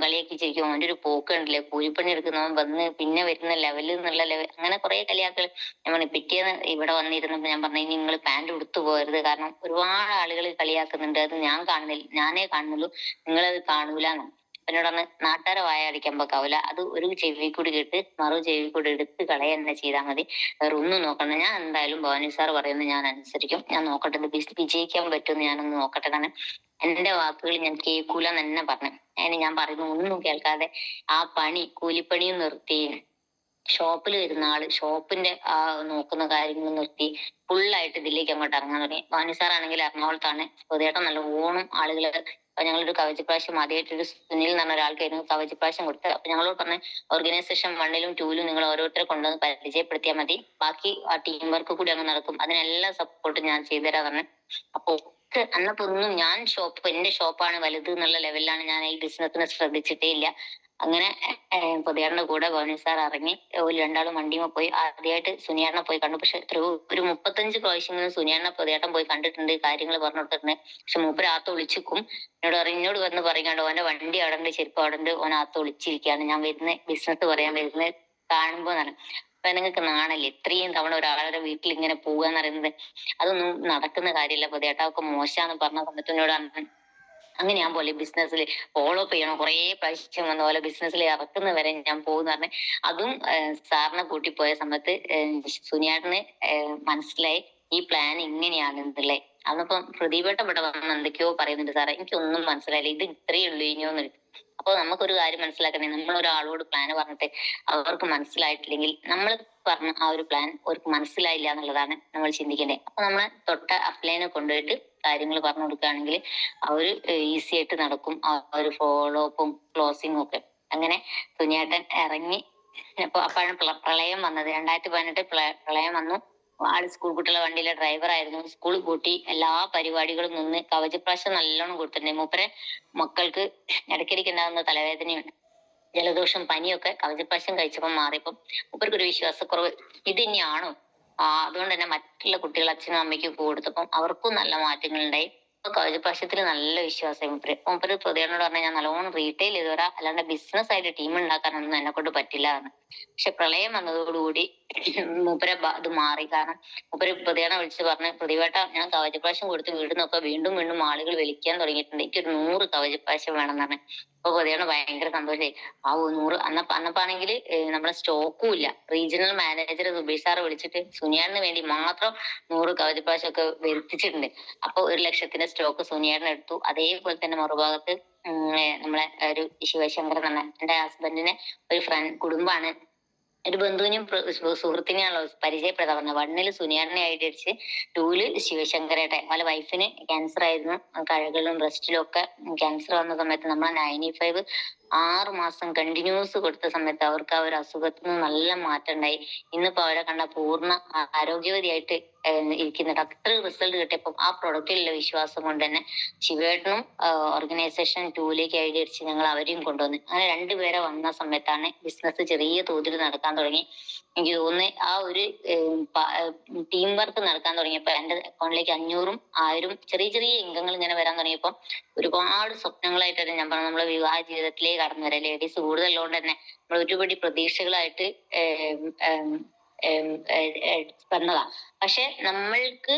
[SPEAKER 1] കളിയാക്കി ചിരിക്കും. അവന്റെ ഒരു പോക്ക് ഉണ്ടല്ലേ, കൂലിപ്പണി എടുക്കുന്നവൻ വന്ന് പിന്നെ വരുന്ന ലെവലിൽ നിന്നുള്ള അങ്ങനെ കുറെ കളിയാക്കൾ. ഞാൻ പറഞ്ഞു പിറ്റേന്ന് ഇവിടെ വന്നിരുന്നപ്പോ ഞാൻ പറഞ്ഞു, നിങ്ങൾ പാന്റ് ഉടുത്തു പോകരുത്, കാരണം ഒരുപാട് ആളുകൾ കളിയാക്കുന്നുണ്ട്, അത് ഞാനേ കാണുന്നുള്ളൂ, നിങ്ങളത് കാണൂലെന്ന്. എന്നോടന്ന് നാട്ടുകാരെ വായടിക്കാൻ വെക്കാവൂല, അത് ഒരു ചെവി കൂടി കേട്ട് മറു ചെവി കൂടി എടുത്ത് കളയ തന്നെ ചെയ്താൽ മതി, വേറെ ഒന്നും നോക്കണം. ഞാൻ എന്തായാലും ഭവാനി സാർ പറയുന്നത് ഞാൻ അനുസരിക്കും, ഞാൻ നോക്കട്ടെ ഇത് വിജയിക്കാൻ പറ്റുമെന്ന് ഞാനൊന്ന് നോക്കട്ടെ. കാരണം എന്റെ വാക്കുകൾ ഞാൻ കേൾക്കൂലെന്ന് തന്നെ പറഞ്ഞു. ഞാൻ പറയുന്ന ഒന്നും കേൾക്കാതെ ആ കൂലിപ്പണിയും നിർത്തി, ഷോപ്പിൽ വരുന്ന ആള് ഷോപ്പിന്റെ നോക്കുന്ന കാര്യങ്ങൾ നിർത്തി ഫുള്ളായിട്ട് ഇതിലേക്ക് അങ്ങോട്ട് ഇറങ്ങാൻ തുടങ്ങി. വാണി സാർ ആണെങ്കിൽ എറണാകുളത്താണ്. പൊതുവേട്ടം നല്ല ഓണം ആളുകള് ഞങ്ങളൊരു കവചപ്രാവശ്യം ആദ്യമായിട്ടൊരു സുനിൽ എന്ന് പറഞ്ഞ ഒരാൾക്കായിരുന്നു കവചപ്രാവശ്യം കൊടുത്തത്. അപ്പൊ ഞങ്ങളോട് പറഞ്ഞ ഓർഗനൈസേഷൻ 1ലും 2ലും നിങ്ങൾ ഓരോരുത്തരെ കൊണ്ടുവന്ന് പരിചയപ്പെടുത്തിയാൽ മതി, ബാക്കി ആ ടീം വർക്ക് കൂടി അങ്ങ് നടക്കും, അതിനെല്ലാം സപ്പോർട്ട് ഞാൻ ചെയ്തുതരാ പറഞ്ഞു. അപ്പൊ അന്നപ്പോ ഒന്നും എന്റെ ഷോപ്പാണ് വലുത് എന്നുള്ള ലെവലിലാണ് ഞാൻ ഈ ബിസിനസ്സിനെ ശ്രദ്ധിച്ചിട്ടേ ഇല്ല. അങ്ങനെ പൊതിയാറിന്റെ കൂടെ ഭവാനി സാർ ഇറങ്ങി. രണ്ടാളും വണ്ടിയുമ പോയി. ആദ്യമായിട്ട് സുനിയാറിനെ പോയി കണ്ടു. പക്ഷെ ഒരു 35 പ്രാവശ്യം സുനിയാറിനെ പൊതിയാട്ടം പോയി കണ്ടിട്ടുണ്ട്, കാര്യങ്ങൾ പറഞ്ഞു കൊടുത്തിട്ടുണ്ട്. പക്ഷെ മൂപ്പര് ആത്ത് ഒളിച്ചിക്കും. എന്നോട് വന്ന് പറയാണ്ട് ഓന്റെ വണ്ടി അവിടെ ഉണ്ട്, ചെരുപ്പ് അവിടെ ഉണ്ട്, ഓൻ ആത്ത് ഒളിച്ചിരിക്കുകയാണ്, ഞാൻ വരുന്ന ബിസിനസ് പറയാൻ വരുന്നത് കാണുമ്പോ എന്നാണ്. അപ്പൊ നിങ്ങൾക്ക് നാണല്ലേ ഇത്രയും തവണ ഒരാളുടെ വീട്ടിൽ ഇങ്ങനെ പോവുക എന്ന് പറയുന്നത്? അതൊന്നും നടക്കുന്ന കാര്യമല്ല പൊതിയാട്ടം, ഒക്കെ മോശമാന്ന് പറഞ്ഞ സമയത്ത് എന്നോട് അങ്ങനെ ഞാൻ പോലെ ബിസിനസ്സിൽ ഫോളോ അപ്പ് ചെയ്യണം, കുറെ പ്രാവശ്യം വന്ന പോലെ ബിസിനസ്സിൽ ഇറക്കുന്ന വരെ ഞാൻ പോകുന്ന പറഞ്ഞ് അതും സാറിനെ കൂട്ടിപ്പോയ സമയത്ത് സുനിയാട്ടിന് മനസ്സിലായി ഈ പ്ലാൻ ഇങ്ങനെയാണ് എന്നുള്ളേ. അന്നിപ്പം പ്രദീപേട്ട ഇവിടെ വന്ന് എന്തൊക്കെയോ പറയുന്നുണ്ട്, സാറേ എനിക്കൊന്നും മനസ്സിലായില്ല, ഇത് ഇത്രയേ ഉള്ളൂ ഇനിയോന്ന്. അപ്പൊ നമുക്കൊരു കാര്യം മനസ്സിലാക്കണേ, നമ്മൾ ഒരാളോട് പ്ലാൻ പറഞ്ഞിട്ട് അവർക്ക് മനസ്സിലായിട്ടില്ലെങ്കിൽ നമ്മൾ പറഞ്ഞ ആ ഒരു പ്ലാൻ അവർക്ക് മനസ്സിലായില്ല എന്നുള്ളതാണ് നമ്മൾ ചിന്തിക്കേണ്ടത്. അപ്പൊ നമ്മളെ തൊട്ട അപ്ലൈനെ കൊണ്ടുപോയിട്ട് കാര്യങ്ങൾ പറഞ്ഞു കൊടുക്കുകയാണെങ്കിൽ അവര് ഈസി ആയിട്ട് നടക്കും, ആ ഒരു ഫോളോ അപ്പും ക്ലോസിങ്ങും ഒക്കെ. അങ്ങനെ സുനിയേട്ടൻ ഇറങ്ങി. അപ്പോഴാണ് പ്രളയം വന്നത്, 2018 പ്രളയം വന്നു. ആള് സ്കൂൾ കുട്ടികളെ വണ്ടിയിലെ ഡ്രൈവറായിരുന്നു. സ്കൂൾ പൂട്ടി എല്ലാ പരിപാടികളും നിന്ന് കവചപ്രാശം നല്ലോണം കൊടുത്തിട്ടുണ്ട്. മൂപ്പരെ മക്കൾക്ക് ഇടയ്ക്കിടയ്ക്ക് ഉണ്ടാകുന്ന തലവേദനയുണ്ട്, ജലദോഷം, പനിയൊക്കെ കവചപ്രാശം കഴിച്ചപ്പോൾ മാറിയപ്പം മൂപ്പർക്കൊരു വിശ്വാസക്കുറവ്. ഇത് തന്നെയാണോ അതുകൊണ്ട് തന്നെ മറ്റുള്ള കുട്ടികൾ അച്ഛനും അമ്മയ്ക്കും കൊടുത്തപ്പം അവർക്കും നല്ല മാറ്റങ്ങൾ ഉണ്ടായി. കവചപ്രാശത്തിൽ നല്ല വിശ്വാസം മൂപ്പര് പ്രതികരണോട് പറഞ്ഞാൽ ഞാൻ നല്ലോണം റീറ്റെയിൽ ചെയ്ത് വരാം, അല്ലാണ്ട് ബിസിനസ് ആയിട്ട് ടീം ഉണ്ടാക്കാനൊന്നും എന്നെ കൊണ്ട് പറ്റില്ല എന്ന്. പക്ഷെ പ്രളയം വന്നതോടുകൂടി മൂപ്പരെ ഇത് മാറി. കാരണം മൂപ്പര് പ്രതികരണം വിളിച്ച് പറഞ്ഞ്, പ്രതിവേട്ട ഞാൻ കവചപ്രാശം കൊടുത്ത് വീടുന്നൊക്കെ വീണ്ടും വീണ്ടും ആളുകൾ വിളിക്കാൻ തുടങ്ങിയിട്ടുണ്ട്, എനിക്കൊരു 100 കവചപ്രാശം വേണമെന്ന് പറഞ്ഞു. അപ്പൊ പ്രതികരണം ഭയങ്കര സന്തോഷമായി. ആ 100 അന്നപ്പാണെങ്കിൽ നമ്മളെ സ്റ്റോക്കും ഇല്ല. റീജിയണൽ മാനേജർ സുബീഷ് സാറ് വിളിച്ചിട്ട് സുനിയാടിന് വേണ്ടി മാത്രം 100 കവചപ്രാശം ഒക്കെ വരുത്തിച്ചിട്ടുണ്ട്. അപ്പൊ 1,00,000 സ്റ്റോക്ക് സുനിയാടിന് എടുത്തു. അതേപോലെ തന്നെ മറുഭാഗത്ത് നമ്മളെ ഒരു ശിവശങ്കരൻ തന്നെ എന്റെ ഹസ്ബൻഡിന് ഒരു കുടുംബാണ്, ഒരു ബന്ധുവിനും സുഹൃത്തിനെയാണല്ലോ പരിചയപ്പെടുത്താൻ പറഞ്ഞത്. 1 സുനിയാടിനെ ഐഡിയടിച്ച് 2 ശിവശങ്കരേട്ടെ അവളെ വൈഫിന് ക്യാൻസർ ആയിരുന്നു. കഴകളിലും ബ്രസ്റ്റിലും ഒക്കെ ക്യാൻസർ വന്ന സമയത്ത് നമ്മളെ 95 6 മാസം കണ്ടിന്യൂസ് കൊടുത്ത സമയത്ത് അവർക്ക് ആ ഒരു അസുഖത്തിൽ നിന്ന് നല്ല മാറ്റം ഉണ്ടായി. ഇന്നിപ്പോ അവരെ കണ്ട പൂർണ്ണ ആരോഗ്യവതിയായിട്ട് ഇരിക്കുന്നുണ്ട്. അത്ര റിസൾട്ട് കിട്ടിയപ്പോൾ ആ പ്രൊഡക്റ്റിലുള്ള വിശ്വാസം കൊണ്ട് തന്നെ ശിവേട്ടനും ഓർഗനൈസേഷൻ 2ലേക്ക് ഐഡിയ അടിച്ച് ഞങ്ങൾ അവരെയും കൊണ്ടുവന്നു. അങ്ങനെ 2 പേരെ വന്ന സമയത്താണ് ബിസിനസ് ചെറിയ തോതിൽ നടക്കാൻ തുടങ്ങി. എനിക്ക് തോന്നുന്നു ആ ഒരു ടീം വർക്ക് നടക്കാൻ തുടങ്ങിയപ്പോ എന്റെ അക്കൗണ്ടിലേക്ക് 500ഉം 1000ഉം ചെറിയ ചെറിയ ഇൻകങ്ങൾ ഇങ്ങനെ വരാൻ തുടങ്ങിയപ്പോൾ ഒരുപാട് സ്വപ്നങ്ങളായിട്ടാണ് ഞാൻ പറഞ്ഞത് നമ്മളെ വിവാഹ ജീവിതത്തിലേക്ക് കടന്നു വരാം. ലേഡീസ് കൂടുതലുള്ളതുകൊണ്ട് തന്നെ നമ്മൾ ഒരുപടി പ്രതീക്ഷകളായിട്ട് വന്നതാ. പക്ഷെ നമ്മൾക്ക്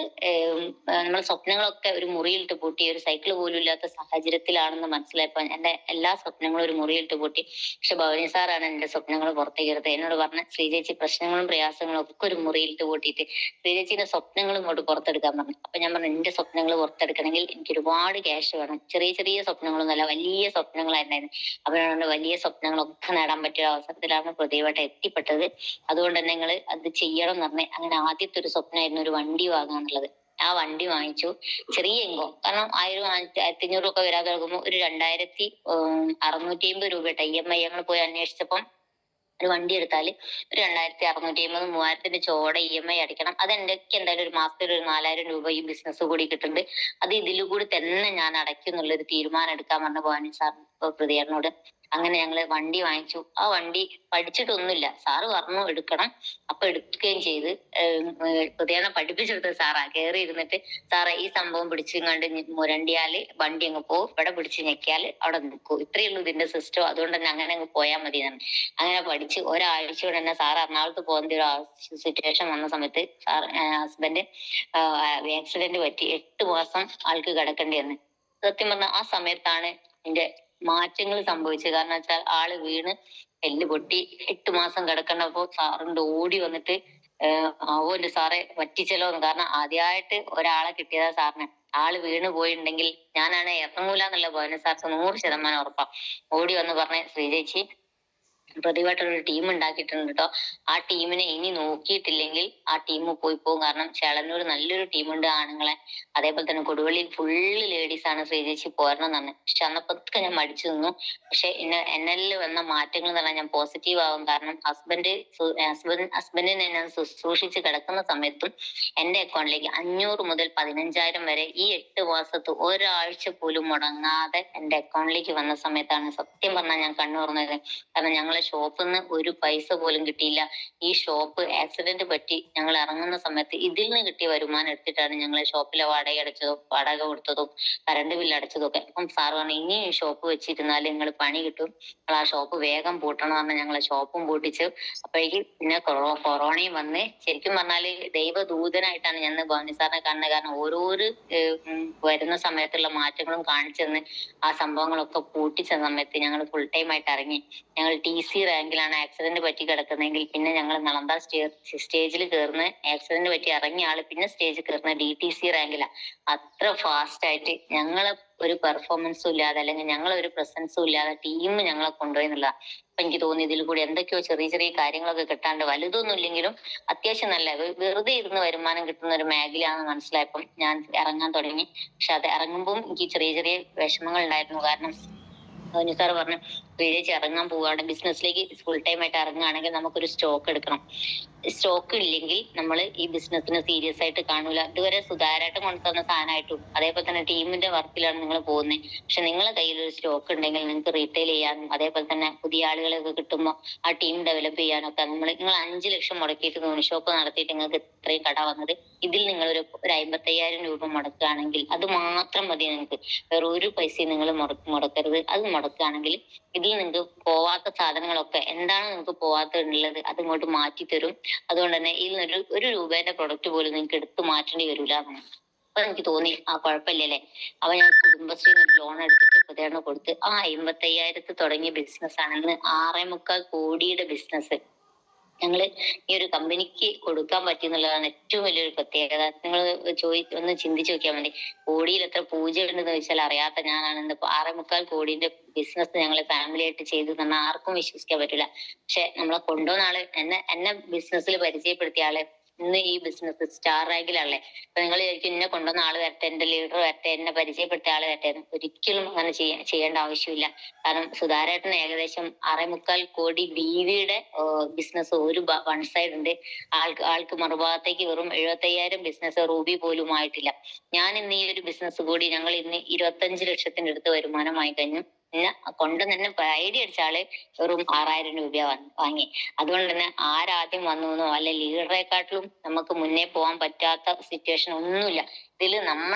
[SPEAKER 1] നമ്മുടെ സ്വപ്നങ്ങളൊക്കെ ഒരു മുറിയിലിട്ട് പൂട്ടി, ഒരു സൈക്കിൾ പോലും ഇല്ലാത്ത സാഹചര്യത്തിലാണെന്ന് മനസ്സിലായപ്പോ എന്റെ എല്ലാ സ്വപ്നങ്ങളും ഒരു മുറിയിലിട്ട് പൂട്ടി. പക്ഷെ ഭവനി സാറാണ് എന്റെ സ്വപ്നങ്ങൾ പുറത്തേക്ക് എടുത്തത്. എന്നോട് പറഞ്ഞ ശ്രീചേച്ചി പ്രശ്നങ്ങളും പ്രയാസങ്ങളും ഒക്കെ ഒരു മുറിയിലിട്ട് പൂട്ടിയിട്ട് ശ്രീചേച്ചിന്റെ സ്വപ്നങ്ങളും ഇങ്ങോട്ട് പുറത്തെടുക്കാൻ പറഞ്ഞു. അപ്പൊ ഞാൻ പറഞ്ഞു എന്റെ സ്വപ്നങ്ങൾ പുറത്തെടുക്കണമെങ്കിൽ എനിക്ക് ഒരുപാട് ക്യാഷ് വേണം. ചെറിയ ചെറിയ സ്വപ്നങ്ങളൊന്നുമല്ല, വലിയ സ്വപ്നങ്ങളായിരുന്നു. അപ്പോഴാണ് വലിയ സ്വപ്നങ്ങളൊക്കെ നേടാൻ പറ്റിയ അവസരത്തിലാണ് പ്രതിഭയായിട്ട് എത്തിപ്പെട്ടത്. അതുകൊണ്ട് തന്നെ നിങ്ങൾ അത് ചെയ്യണം എന്ന് പറഞ്ഞ് അങ്ങനെ ആദ്യത്തെ ഒരു സ്വപ്നമായിരുന്നു ഒരു വണ്ടി വാങ്ങാന്നുള്ളത്. ആ വണ്ടി വാങ്ങിച്ചു. ചെറിയ ഇൻകം, കാരണം 1000 1500 ഒക്കെ വരാൻ തുടങ്ങുമ്പോൾ ഒരു 2650 രൂപയുടെ EMI ഞങ്ങൾ പോയി അന്വേഷിച്ചപ്പം ഒരു വണ്ടി എടുത്താല് ഒരു 2650 3000ന്റെ ചോടെ EMI അടയ്ക്കണം. അതെന്തൊക്കെ എന്തായാലും ഒരു മാസത്തിൽ ഒരു 4000 രൂപ ഈ ബിസിനസ് കൂടി കിട്ടുന്നുണ്ട്, അത് ഇതിലുകൂടി തന്നെ ഞാൻ അടയ്ക്കും എന്നുള്ളൊരു തീരുമാനം എടുക്കാൻ പറഞ്ഞ ഭവാനി സാർ പ്രതികരണോട്. അങ്ങനെ ഞങ്ങള് വണ്ടി വാങ്ങിച്ചു. ആ വണ്ടി പഠിച്ചിട്ടൊന്നുമില്ല, സാറ് പറഞ്ഞു എടുക്കണം, അപ്പൊ എടുക്കുകയും ചെയ്ത്. പ്രതികരണം പഠിപ്പിച്ചെടുത്ത സാറാ. കയറി ഇരുന്നിട്ട് സാറേ ഈ സംഭവം പിടിച്ചിങ്ങാണ്ട് മുരണ്ടിയാല് വണ്ടി അങ്ങ് പോകും, ഇവിടെ പിടിച്ച് ഞെക്കിയാല് അവിടെ നിൽക്കും, ഇത്രയേ ഉള്ളൂ ഇതിന്റെ സിസ്റ്റം, അതുകൊണ്ട് തന്നെ അങ്ങനെ അങ്ങ് പോയാൽ മതി എന്നാണ്. അങ്ങനെ പഠിച്ച് ഒരാഴ്ച കൊണ്ട് തന്നെ സാർ എറണാകുളത്ത് പോകുന്ന ഒരു സിറ്റുവേഷൻ വന്ന സമയത്ത് ഹസ്ബൻഡ് ആക്സിഡന്റ് പറ്റി 8 മാസം ആൾക്ക് കിടക്കേണ്ടി വന്നു. സത്യം പറഞ്ഞാൽ ആ സമയത്താണ് എന്റെ മാറ്റങ്ങൾ സംഭവിച്ചത്. കാരണം വെച്ചാൽ ആള് വീണ് എല്ല് പൊട്ടി 8 മാസം കിടക്കണ്ടപ്പോ സാറിന്റെ ഓടി വന്നിട്ട് എന്റെ സാറെ പറ്റിച്ചല്ലോ എന്ന്. കാരണം ആദ്യമായിട്ട് ഒരാളെ കിട്ടിയതാ സാറിന്. ആള് വീണ് പോയിട്ടുണ്ടെങ്കിൽ ഞാനാണ് ഇറങ്ങൂല എന്നുള്ള ഭവന സാർക്ക് 100% ഉറപ്പാ. ഓടി വന്ന് പറഞ്ഞ ശ്രീചേച്ചി പ്രതിഭായിട്ടൊരു ടീം ഉണ്ടാക്കിയിട്ടുണ്ട് കേട്ടോ, ആ ടീമിനെ ഇനി നോക്കിയിട്ടില്ലെങ്കിൽ ആ ടീം പോയി പോകും. കാരണം ചേളന്നൂർ നല്ലൊരു ടീമുണ്ട് ആണുങ്ങളെ, അതേപോലെ തന്നെ കൊടുവള്ളിയിൽ ഫുള്ള് ലേഡീസ് ആണ് ശ്രീചേച്ചി പോരണം എന്നാണ്. പക്ഷെ അന്നപ്പൊക്കെ ഞാൻ മടിച്ചു നിന്നു. പക്ഷെ എന്നിൽ വന്ന മാറ്റങ്ങൾ എന്ന് പറഞ്ഞാൽ ഞാൻ പോസിറ്റീവ് ആവും. കാരണം ഹസ്ബൻഡിനെ ഞാൻ ശുശ്രൂഷിച്ച് കിടക്കുന്ന സമയത്തും എന്റെ അക്കൗണ്ടിലേക്ക് 500 മുതൽ 15,000 വരെ ഈ 8 മാസത്ത് ഒരാഴ്ച പോലും മുടങ്ങാതെ എന്റെ അക്കൗണ്ടിലേക്ക് വന്ന സമയത്താണ് സത്യം പറഞ്ഞാൽ ഞാൻ കണ്ണു തുറന്നത്. കാരണം ഞങ്ങളെ ഷോപ്പിൽ നിന്ന് ഒരു പൈസ പോലും കിട്ടിയില്ല. ഈ ഷോപ്പ് ആക്സിഡന്റ് പറ്റി ഞങ്ങൾ ഇറങ്ങുന്ന സമയത്ത് ഇതിൽ നിന്ന് കിട്ടിയ വരുമാനം എടുത്തിട്ടാണ് ഞങ്ങളെ ഷോപ്പിലെ വാടക അടച്ചതും വാടക കൊടുത്തതും കറണ്ട് ബില്ല് അടച്ചതും ഒക്കെ. അപ്പം സാർ പറഞ്ഞു ഇനി ഈ ഷോപ്പ് വെച്ചിരുന്നാൽ നിങ്ങൾ പണി കിട്ടും, നിങ്ങൾ ആ ഷോപ്പ് വേഗം പൂട്ടണം പറഞ്ഞ് ഞങ്ങളെ ഷോപ്പും പൂട്ടിച്ചു. അപ്പോഴേക്ക് പിന്നെ കൊറോണയും വന്ന് ശരിക്കും പറഞ്ഞാല് ദൈവദൂതനായിട്ടാണ് ഞാൻ ഭവാനി സാറിനെ കാണുന്നത്. കാരണം ഓരോരോ വരുന്ന സമയത്തുള്ള മാറ്റങ്ങളും കാണിച്ചെന്ന് ആ സംഭവങ്ങളൊക്കെ പൂട്ടിച്ച സമയത്ത് ഞങ്ങൾ ഫുൾ ടൈം ആയിട്ട് ഇറങ്ങി. ഞങ്ങൾ TC റാങ്കിലാണ് ആക്സിഡന്റ് പറ്റി കിടക്കുന്നെങ്കിൽ പിന്നെ ഞങ്ങൾ നളന്ദ സ്റ്റേജിൽ കയറുന്ന ആക്സിഡന്റ് പറ്റി ഇറങ്ങിയ ആള് പിന്നെ സ്റ്റേജിൽ കയറുന്ന DTC റാങ്കിലാണ്. അത്ര ഫാസ്റ്റ് ആയിട്ട് ഞങ്ങളെ ഒരു പെർഫോമൻസും ഇല്ലാതെ അല്ലെങ്കിൽ ഞങ്ങളെ ഒരു പ്രസൻസും ഇല്ലാതെ ടീം ഞങ്ങളെ കൊണ്ടുപോയി എന്നുള്ളതാണ്. അപ്പൊ എനിക്ക് തോന്നി ഇതിൽ കൂടി എന്തൊക്കെയോ ചെറിയ ചെറിയ കാര്യങ്ങളൊക്കെ കിട്ടാണ്ട്, വലുതൊന്നും ഇല്ലെങ്കിലും അത്യാവശ്യം നല്ല വെറുതെ ഇരുന്ന് വരുമാനം കിട്ടുന്ന ഒരു മേഖലയാണെന്ന് മനസ്സിലായപ്പം ഞാൻ ഇറങ്ങാൻ തുടങ്ങി. പക്ഷെ അത് ഇറങ്ങുമ്പോൾ എനിക്ക് ചെറിയ ചെറിയ വിഷമങ്ങൾ ഉണ്ടായിരുന്നു. കാരണം സാർ പറഞ്ഞു ശ്രീജേച്ചി ഇറങ്ങാൻ പോവുകയാണ്, ബിസിനസ്സിലേക്ക് ഫുൾ ടൈം ആയിട്ട് ഇറങ്ങുകയാണെങ്കിൽ നമുക്കൊരു സ്റ്റോക്ക് എടുക്കണം. സ്റ്റോക്ക് ഇല്ലെങ്കിൽ നമ്മൾ ഈ ബിസിനസ്സിനെ സീരിയസ് ആയിട്ട് കാണൂല. ഇതുവരെ സുധാരായിട്ട് കൊണ്ടുതന്ന സാധനമായിട്ടും അതേപോലെ തന്നെ ടീമിന്റെ വർക്കിലാണ് നിങ്ങൾ പോകുന്നത്. പക്ഷെ നിങ്ങളെ കയ്യിൽ ഒരു സ്റ്റോക്ക് ഉണ്ടെങ്കിൽ നിങ്ങൾക്ക് റീറ്റെയിൽ ചെയ്യാനും അതേപോലെ തന്നെ പുതിയ ആളുകളൊക്കെ കിട്ടുമ്പോൾ ആ ടീം ഡെവലപ്പ് ചെയ്യാനൊക്കെ നിങ്ങൾ 5 ലക്ഷം മുടക്കിയിട്ട് നൂല് ഷോപ്പ് നടത്തിയിട്ട് നിങ്ങൾക്ക് ഇത്രയും കട വന്നത്, ഇതിൽ നിങ്ങൾ ഒരു 55,000 രൂപ മുടക്കുകയാണെങ്കിൽ അത് മാത്രം മതി നിങ്ങൾക്ക്. വേറെ ഒരു പൈസയും നിങ്ങൾ മുടക്കരുത്. അത് മുടക്കുകയാണെങ്കിൽ ഇതിൽ നിങ്ങൾക്ക് പോവാത്ത സാധനങ്ങളൊക്കെ എന്താണ് നിങ്ങൾക്ക് പോവാത്തുള്ളത് അത് ഇങ്ങോട്ട് മാറ്റി തരും. അതുകൊണ്ട് തന്നെ ഇതിൽ ഒരു രൂപേന്റെ പ്രൊഡക്റ്റ് പോലും നിങ്ങൾക്ക് എടുത്തു മാറ്റേണ്ടി വരില്ല. അപ്പൊ എനിക്ക് തോന്നി ആ കുഴപ്പമില്ലല്ലേ. അപ്പൊ ഞാൻ കുടുംബശ്രീന്ന് ഒരു ലോൺ എടുത്തിട്ട് പ്രതേണം കൊടുത്ത് ആ 55,000 തുടങ്ങിയ ബിസിനസ് ആണെന്ന് 6.25 കോടിയുടെ ബിസിനസ് ഞങ്ങള് ഈ ഒരു കമ്പനിക്ക് കൊടുക്കാൻ പറ്റുന്നുള്ളതാണ് ഏറ്റവും വലിയൊരു പ്രത്യേകത. നിങ്ങൾ ഒന്ന് ചിന്തിച്ചു നോക്കിയാൽ മതി. കോടിയിൽ എത്ര പൂജ ഉണ്ടെന്ന് ചോദിച്ചാൽ അറിയാത്ത ഞാനാണ് 6.25 കോടിന്റെ ബിസിനസ് ഞങ്ങള് ഫാമിലി ആയിട്ട് ചെയ്തു തന്നാൽ ആർക്കും വിശ്വസിക്കാൻ പറ്റില്ല. പക്ഷെ നമ്മളെ കൊണ്ടുവന്ന ആള് എന്നെ ബിസിനസ്സിൽ പരിചയപ്പെടുത്തിയ ആള് ഇന്ന് ഈ ബിസിനസ് സ്റ്റാർ റാങ്കിലല്ലേ. അപ്പൊ നിങ്ങൾ വിചാരിക്കും എന്നെ കൊണ്ടുവന്ന ആള് വരട്ടെ, എന്റെ ലീഡർ വരട്ടെ, എന്നെ പരിചയപ്പെടുത്തിയ ആള് വരട്ടെ. ഒരിക്കലും അങ്ങനെ ചെയ്യേണ്ട ആവശ്യമില്ല. കാരണം സുധാരേട്ടന് ഏകദേശം 6.25 കോടി BVയുടെ ബിസിനസ് ഒരു വൺ സൈഡ് ഉണ്ട്. ആൾക്ക് മറുഭാഗത്തേക്ക് വെറും 75,000 ബിസിനസ് റൂബി പോലും ആയിട്ടില്ല. ഞാൻ ഇന്ന് ഈ ഒരു ബിസിനസ് കൂടി ഞങ്ങൾ ഇന്ന് 25 ലക്ഷത്തിന്റെ അടുത്ത് വരുമാനമായി കഴിഞ്ഞു. പിന്നെ കൊണ്ട് തന്നെ ഐഡിയ അടിച്ച ആള് വെറും 6,000 രൂപ വാങ്ങി. അതുകൊണ്ട് തന്നെ ആരാദ്യം വന്നു അല്ലെ ലീഡറെക്കാട്ടിലും നമുക്ക് മുന്നേ പോകാൻ പറ്റാത്ത സിറ്റുവേഷൻ ഒന്നുമില്ല. ഇതില്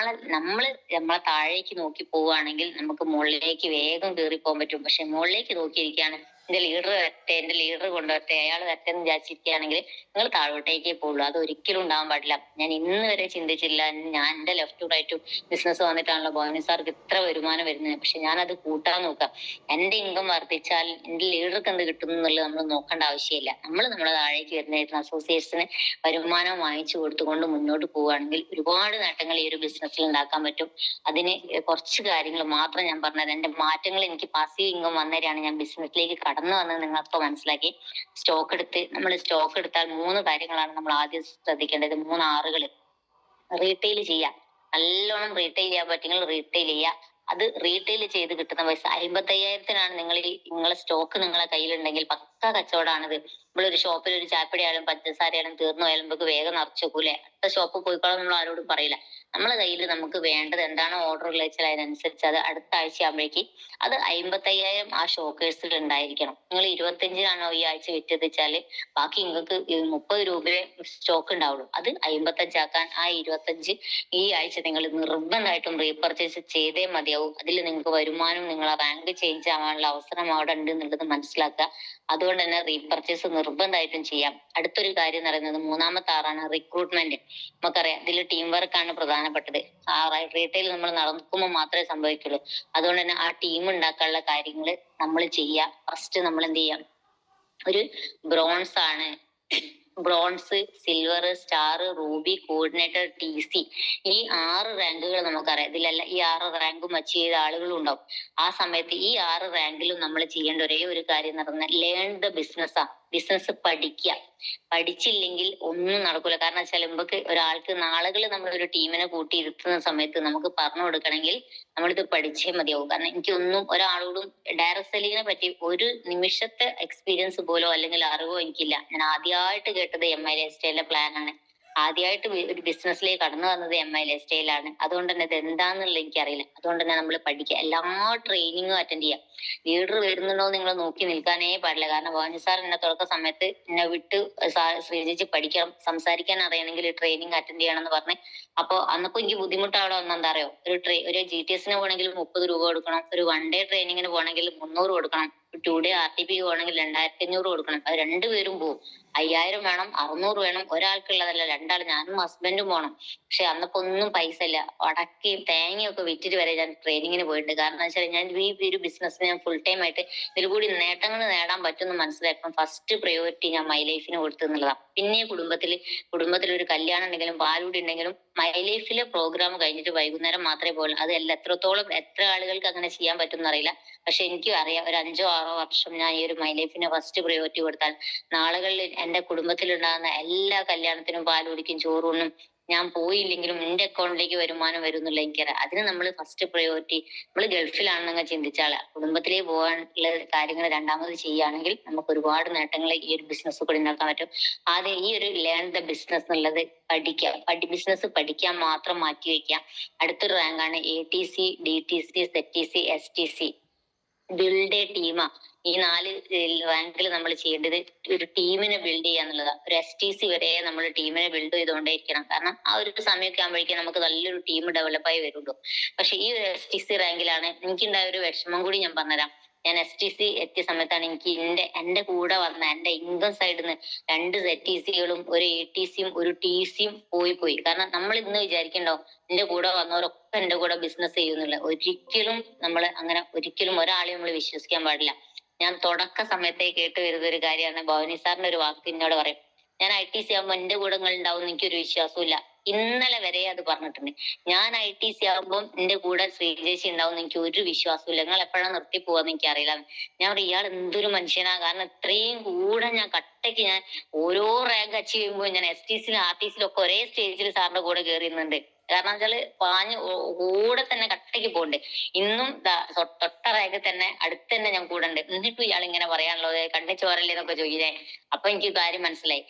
[SPEAKER 1] നമ്മളെ താഴേക്ക് നോക്കി പോവുകയാണെങ്കിൽ നമുക്ക് മുകളിലേക്ക് വേഗം കയറി പോകാൻ പറ്റും. പക്ഷെ മുകളിലേക്ക് നോക്കിയിരിക്കുകയാണ് എന്റെ ലീഡർ വരട്ടെ, എന്റെ ലീഡർ കൊണ്ടുവരട്ടെ, അയാൾ വരട്ടെ എന്ന് വിചാരിച്ചിരിക്കുകയാണെങ്കിൽ നിങ്ങൾ താഴോട്ടേക്കേ പോകുള്ളൂ. അത് ഒരിക്കലും ഉണ്ടാവാൻ പാടില്ല. ഞാൻ ഇന്ന് വരെ ചിന്തിച്ചില്ല. ഞാൻ എന്റെ ലെഫ്റ്റും റൈറ്റും ബിസിനസ് വന്നിട്ടാണല്ലോ ഭവാനി സാർക്ക് ഇത്ര വരുമാനം വരുന്നത്. പക്ഷെ ഞാനത് കൂട്ടാൻ നോക്കാം. എന്റെ ഇൻകം വർദ്ധിച്ചാൽ എന്റെ ലീഡർക്ക് എന്ത് കിട്ടും എന്നുള്ളത് നമ്മൾ നോക്കേണ്ട ആവശ്യമില്ല. നമ്മളെ താഴേക്ക് വരുന്നതായിട്ടുള്ള അസോസിയേറ്റ്സിന് വരുമാനം വാങ്ങിച്ചു കൊടുത്തുകൊണ്ട് മുന്നോട്ട് പോവുകയാണെങ്കിൽ ഒരുപാട് നേട്ടങ്ങൾ ഈ ഒരു ബിസിനസ്സിൽ ഉണ്ടാക്കാൻ പറ്റും. അതിന് കുറച്ച് കാര്യങ്ങൾ മാത്രം ഞാൻ പറഞ്ഞത്. എന്റെ മാറ്റങ്ങൾ എനിക്ക് പാസീവ് ഇൻകം വന്നേരാണ് ഞാൻ ബിസിനസ്സിലേക്ക് കടന്നു വന്നത് നിങ്ങൾക്ക് മനസ്സിലാക്കി. സ്റ്റോക്ക് എടുത്താൽ 3 കാര്യങ്ങളാണ് നമ്മൾ ആദ്യം ശ്രദ്ധിക്കേണ്ടത്. 3 Rകൾ. റീറ്റെയിൽ ചെയ്യുക. നല്ലോണം റീറ്റെയിൽ ചെയ്യാൻ പറ്റുമെങ്കിൽ റീറ്റെയിൽ ചെയ്യുക. അത് റീറ്റെയിൽ ചെയ്ത് കിട്ടുന്ന പൈസ 55,000-നാണ് നിങ്ങളെ സ്റ്റോക്ക് നിങ്ങളെ കയ്യിലുണ്ടെങ്കിൽ പക്ക കച്ചവടമാണിത്. നമ്മളൊരു ഷോപ്പിൽ ഒരു ചായപ്പൊടിയായാലും പഞ്ചസാരയായാലും തീർന്നു പോയാലും നമുക്ക് വേഗം നിറച്ചു വെക്കൂലേ. അടുത്ത ഷോപ്പ് പോയിക്കോളാം നമ്മൾ ആരോടും പറയില്ല. നമ്മളെ കയ്യിൽ നമുക്ക് വേണ്ടത് എന്താണോ ഓർഡർ വെച്ചാൽ അതിനനുസരിച്ച് അത് അടുത്ത ആഴ്ച ആകുമ്പോഴേക്ക് അത് 55,000 ആ ഷോക്കേഴ്സിൽ ഉണ്ടായിരിക്കണം. നിങ്ങൾ 25-നാണോ ഈ ആഴ്ച വിറ്റത് വെച്ചാല് ബാക്കി നിങ്ങൾക്ക് 30 രൂപയെ സ്റ്റോക്ക് ഉണ്ടാവുള്ളൂ. അത് 55 ആക്കാൻ ആ 25 ഈ ആഴ്ച നിങ്ങൾ നിർബന്ധമായിട്ടും റീപർച്ചേസ് ചെയ്തേ മതിയാവും. അതിൽ നിങ്ങൾക്ക് വരുമാനം നിങ്ങളെ റാങ്ക് ചേഞ്ച് ആവാനുള്ള അവസരം അവിടെ ഉണ്ട് എന്നുള്ളത് മനസ്സിലാക്കുക. അതുകൊണ്ട് തന്നെ റീപർച്ചേസ് നിർബന്ധമായിട്ടും ചെയ്യാം. അടുത്തൊരു കാര്യം എന്ന് പറയുന്നത് 3ാമത്തെ ആറാണ് റിക്രൂട്ട്മെന്റ്. നമുക്കറിയാം ഇതിൽ ടീം വർക്കാണ് പ്രധാനപ്പെട്ടത്. ആ റീറ്റെയിൽ നമ്മൾ നടക്കുമ്പോൾ മാത്രമേ സംഭവിക്കുള്ളൂ. അതുകൊണ്ട് തന്നെ ആ ടീം ഉണ്ടാക്കാനുള്ള കാര്യങ്ങൾ നമ്മൾ ചെയ്യുക. ഫസ്റ്റ് നമ്മൾ എന്ത് ചെയ്യാം, ഒരു bronze, silver, star, Ruby, coordinator, TC ഈ 6 റാങ്കുകൾ നമുക്കറിയാം. ഇതിലെല്ലാം ഈ 6 റാങ്കും അച്ചീവ് ചെയ്ത ആളുകളും ഉണ്ടാവും. ആ സമയത്ത് ഈ 6 റാങ്കിലും നമ്മൾ ചെയ്യേണ്ട ഒരേ ഒരു കാര്യം എന്ന് പറഞ്ഞാൽ ലേൺ ദ ബിസിനസ് പഠിക്കുക. പഠിച്ചില്ലെങ്കിൽ ഒന്നും നടക്കൂല. കാരണം വെച്ചാൽ നമുക്ക് ഒരാൾക്ക് നാളുകൾ നമ്മളൊരു ടീമിനെ കൂട്ടിയിരുത്തുന്ന സമയത്ത് നമുക്ക് പറഞ്ഞു കൊടുക്കണമെങ്കിൽ നമ്മളിത് പഠിച്ചേ മതിയാവും. കാരണം എനിക്കൊന്നും ഒരാളോടും ഡയറക്ട് സെല്ലിങ്ങിനെ പറ്റി ഒരു നിമിഷത്തെ എക്സ്പീരിയൻസ് പോലോ അല്ലെങ്കിൽ അറിവോ എനിക്കില്ല. ഞാൻ ആദ്യമായിട്ട് കേട്ടത് MI ലൈഫ്സ്റ്റൈലിന്റെ പ്ലാനാണ്. ആദ്യമായിട്ട് ഒരു ബിസിനസ്സിലേക്ക് കടന്നു വന്നത് MI ലൈഫ്സ്റ്റൈലാണ്. അതുകൊണ്ട് തന്നെ ഇത് എന്താന്നുള്ളത് എനിക്കറിയില്ല. അതുകൊണ്ട് തന്നെ നമ്മൾ പഠിക്കുക. എല്ലാ ട്രെയിനിങ്ങും അറ്റൻഡ് ചെയ്യുക. ലീഡർ വരുന്നുണ്ടോ നിങ്ങൾ നോക്കി നിൽക്കാനേ പാടില്ല. കാരണം ഭവാനി സാർ എന്നെ തുടക്ക സമയത്ത് എന്നെ വിട്ട് ശ്രീജിച്ച് പഠിക്കണം, സംസാരിക്കാൻ അറിയണമെങ്കിൽ ട്രെയിനിങ് അറ്റൻഡ് ചെയ്യണം എന്ന് പറഞ്ഞ്. അപ്പൊ അന്നപ്പോ എനിക്ക് ബുദ്ധിമുട്ട് അവിടെ വന്നെന്താ അറിയോ, ഒരു GTSന് പോകണമെങ്കിൽ 30 രൂപ കൊടുക്കണം, ഒരു 1 ഡേ ട്രെയിനിങ്ങിന് പോകണമെങ്കിൽ 300 കൊടുക്കണം, 2 ഡേ RTP പോകണമെങ്കിൽ 2,500 കൊടുക്കണം. അത് 2 പേരും പോകും. 5,000 വേണം, 600 വേണം. ഒരാൾക്കുള്ളതല്ല, 2 ആൾ ഞാനും ഹസ്ബൻഡും പോകണം. പക്ഷെ അന്നപ്പോ ഒന്നും പൈസ ഇല്ല. വടക്കയും തേങ്ങയും ഒക്കെ വിറ്റിട്ട് വരെ ഞാൻ ട്രെയിനിങ്ങിന് പോയിട്ടുണ്ട്. കാരണം വെച്ചാൽ ഞാൻ ഈ ഒരു ബിസിനസ്സിന് ഞാൻ ഫുൾ ടൈം ആയിട്ട് ഇതിൽ കൂടി നേട്ടങ്ങൾ നേടാൻ പറ്റുമെന്ന് മനസ്സിലാക്കണം. ഫസ്റ്റ് പ്രയോറിറ്റി ഞാൻ മൈ ലൈഫിന് കൊടുത്തു എന്നുള്ളതാണ്. പിന്നെ കുടുംബത്തിൽ ഒരു കല്യാണം ഉണ്ടെങ്കിലും പാലുകൂടി ഉണ്ടെങ്കിലും മൈ ലൈഫിലെ പ്രോഗ്രാം കഴിഞ്ഞിട്ട് വൈകുന്നേരം മാത്രമേ പോകുള്ളൂ. അത് എത്ര ആളുകൾക്ക് അങ്ങനെ ചെയ്യാൻ പറ്റും എന്നറിയില്ല. പക്ഷെ എനിക്ക് അറിയാം, ഒരു 5-6 വർഷം ഞാൻ ഈ ഒരു മൈ ലൈഫിന് ഫസ്റ്റ് പ്രയോറിറ്റി കൊടുത്താൽ നാളുകളിൽ എന്റെ കുടുംബത്തിലുണ്ടാകുന്ന എല്ലാ കല്യാണത്തിനും പാലുകുടിക്കും ചോറൂണും ഞാൻ പോയില്ലെങ്കിലും എന്റെ അക്കൗണ്ടിലേക്ക് വരുമാനം വരും എന്നുള്ള എനിക്കറിയാം. അതിന് നമ്മൾ ഫസ്റ്റ് പ്രയോറിറ്റി, നമ്മൾ ഗൾഫിലാണെന്നങ്ങ് ചിന്തിച്ചാൽ കുടുംബത്തിലേക്ക് പോകാനുള്ള കാര്യങ്ങൾ രണ്ടാമത് ചെയ്യുകയാണെങ്കിൽ നമുക്ക് ഒരുപാട് നേട്ടങ്ങൾ ഈ ഒരു ബിസിനസ് കൂടി ഉണ്ടാക്കാൻ പറ്റും. ആദ്യം ഈ ഒരു ലേൺ ദ ബിസിനസ് എന്നുള്ളത് പഠിക്കാം. ബിസിനസ് പഠിക്കാൻ മാത്രം മാറ്റി വെക്കാം. അടുത്തൊരു റാങ്കാണ് ATC, DTC, ZTC, STC. Build a ടീമാ. ഈ 4 റാങ്കിൽ നമ്മൾ ചെയ്യേണ്ടത് ഒരു ടീമിനെ ബിൽഡ് ചെയ്യുക എന്നുള്ളതാണ്. ഒരു STC വരെ നമ്മൾ ടീമിനെ ബിൽഡ് ചെയ്തുകൊണ്ടേ ഇരിക്കണം. കാരണം ആ ഒരു സമയമൊക്കെ ആകുമ്പോഴേക്കും നമുക്ക് നല്ലൊരു ടീം ഡെവലപ്പായി വരുള്ളൂ. പക്ഷെ ഈ ഒരു STC റാങ്കിലാണ് എനിക്കുണ്ടായ ഒരു വിഷമം കൂടി ഞാൻ പറഞ്ഞുതരാം. ഞാൻ STC എത്തിയ സമയത്താണ് എനിക്ക് എന്റെ കൂടെ വന്ന എന്റെ ഇൻകം സൈഡിൽ നിന്ന് 2 ZTCകളും ഒരു ATCയും ഒരു TCയും പോയി. കാരണം നമ്മൾ ഇന്ന് വിചാരിക്കണ്ടോ എന്റെ കൂടെ വന്നവരൊക്കെ എന്റെ കൂടെ ബിസിനസ് ചെയ്യുന്നില്ല. ഒരിക്കലും ഒരിക്കലും ഒരാളെയും നമ്മൾ വിശ്വസിക്കാൻ പാടില്ല. ഞാൻ തുടക്ക സമയത്തേ കേട്ട് വരുന്ന ഒരു കാര്യമാണ്. ഭവാനി സാറിന്റെ ഒരു വാക്ക് എന്നോട് പറയും, ഞാൻ ITC ആകുമ്പോ എന്റെ കൂടെ നിങ്ങൾ ഉണ്ടാവും എനിക്കൊരു വിശ്വാസമില്ല. ഇന്നലെ വരെ അത് പറഞ്ഞിട്ടുണ്ട്. ഞാൻ ITC ആകുമ്പോൾ എന്റെ കൂടെ ശ്രീജേശി ഉണ്ടാവും എനിക്ക് ഒരു വിശ്വാസമില്ല. നിങ്ങൾ എപ്പോഴാണ് നിർത്തി പോവാന്ന് എനിക്ക് അറിയില്ല. ഞാൻ പറയും ഇയാൾ എന്തൊരു മനുഷ്യനാ. കാരണം ഇത്രയും കൂടെ ഞാൻ കട്ടയ്ക്ക് ഞാൻ ഓരോ റാങ്ക് അച്ചീവ് ചെയ്യുമ്പോൾ ഞാൻ STCയിലും RTCയിലും ഒക്കെ ഒരേ സ്റ്റേജിൽ സാറിന്റെ കൂടെ കയറിയുന്നുണ്ട്. കാരണം വെച്ചാല് കൂടെ തന്നെ കട്ടയ്ക്ക് പോകണ്ടേ. ഇന്നും തൊട്ട റാങ്കിൽ തന്നെ അടുത്ത് തന്നെ ഞാൻ കൂടെ ഉണ്ട്. എന്നിട്ടും ഇയാൾ ഇങ്ങനെ പറയാനുള്ളത് കണ്ണു ചോരല്ലേ എന്നൊക്കെ ചോദിച്ചേ. അപ്പൊ എനിക്ക് കാര്യം മനസ്സിലായി.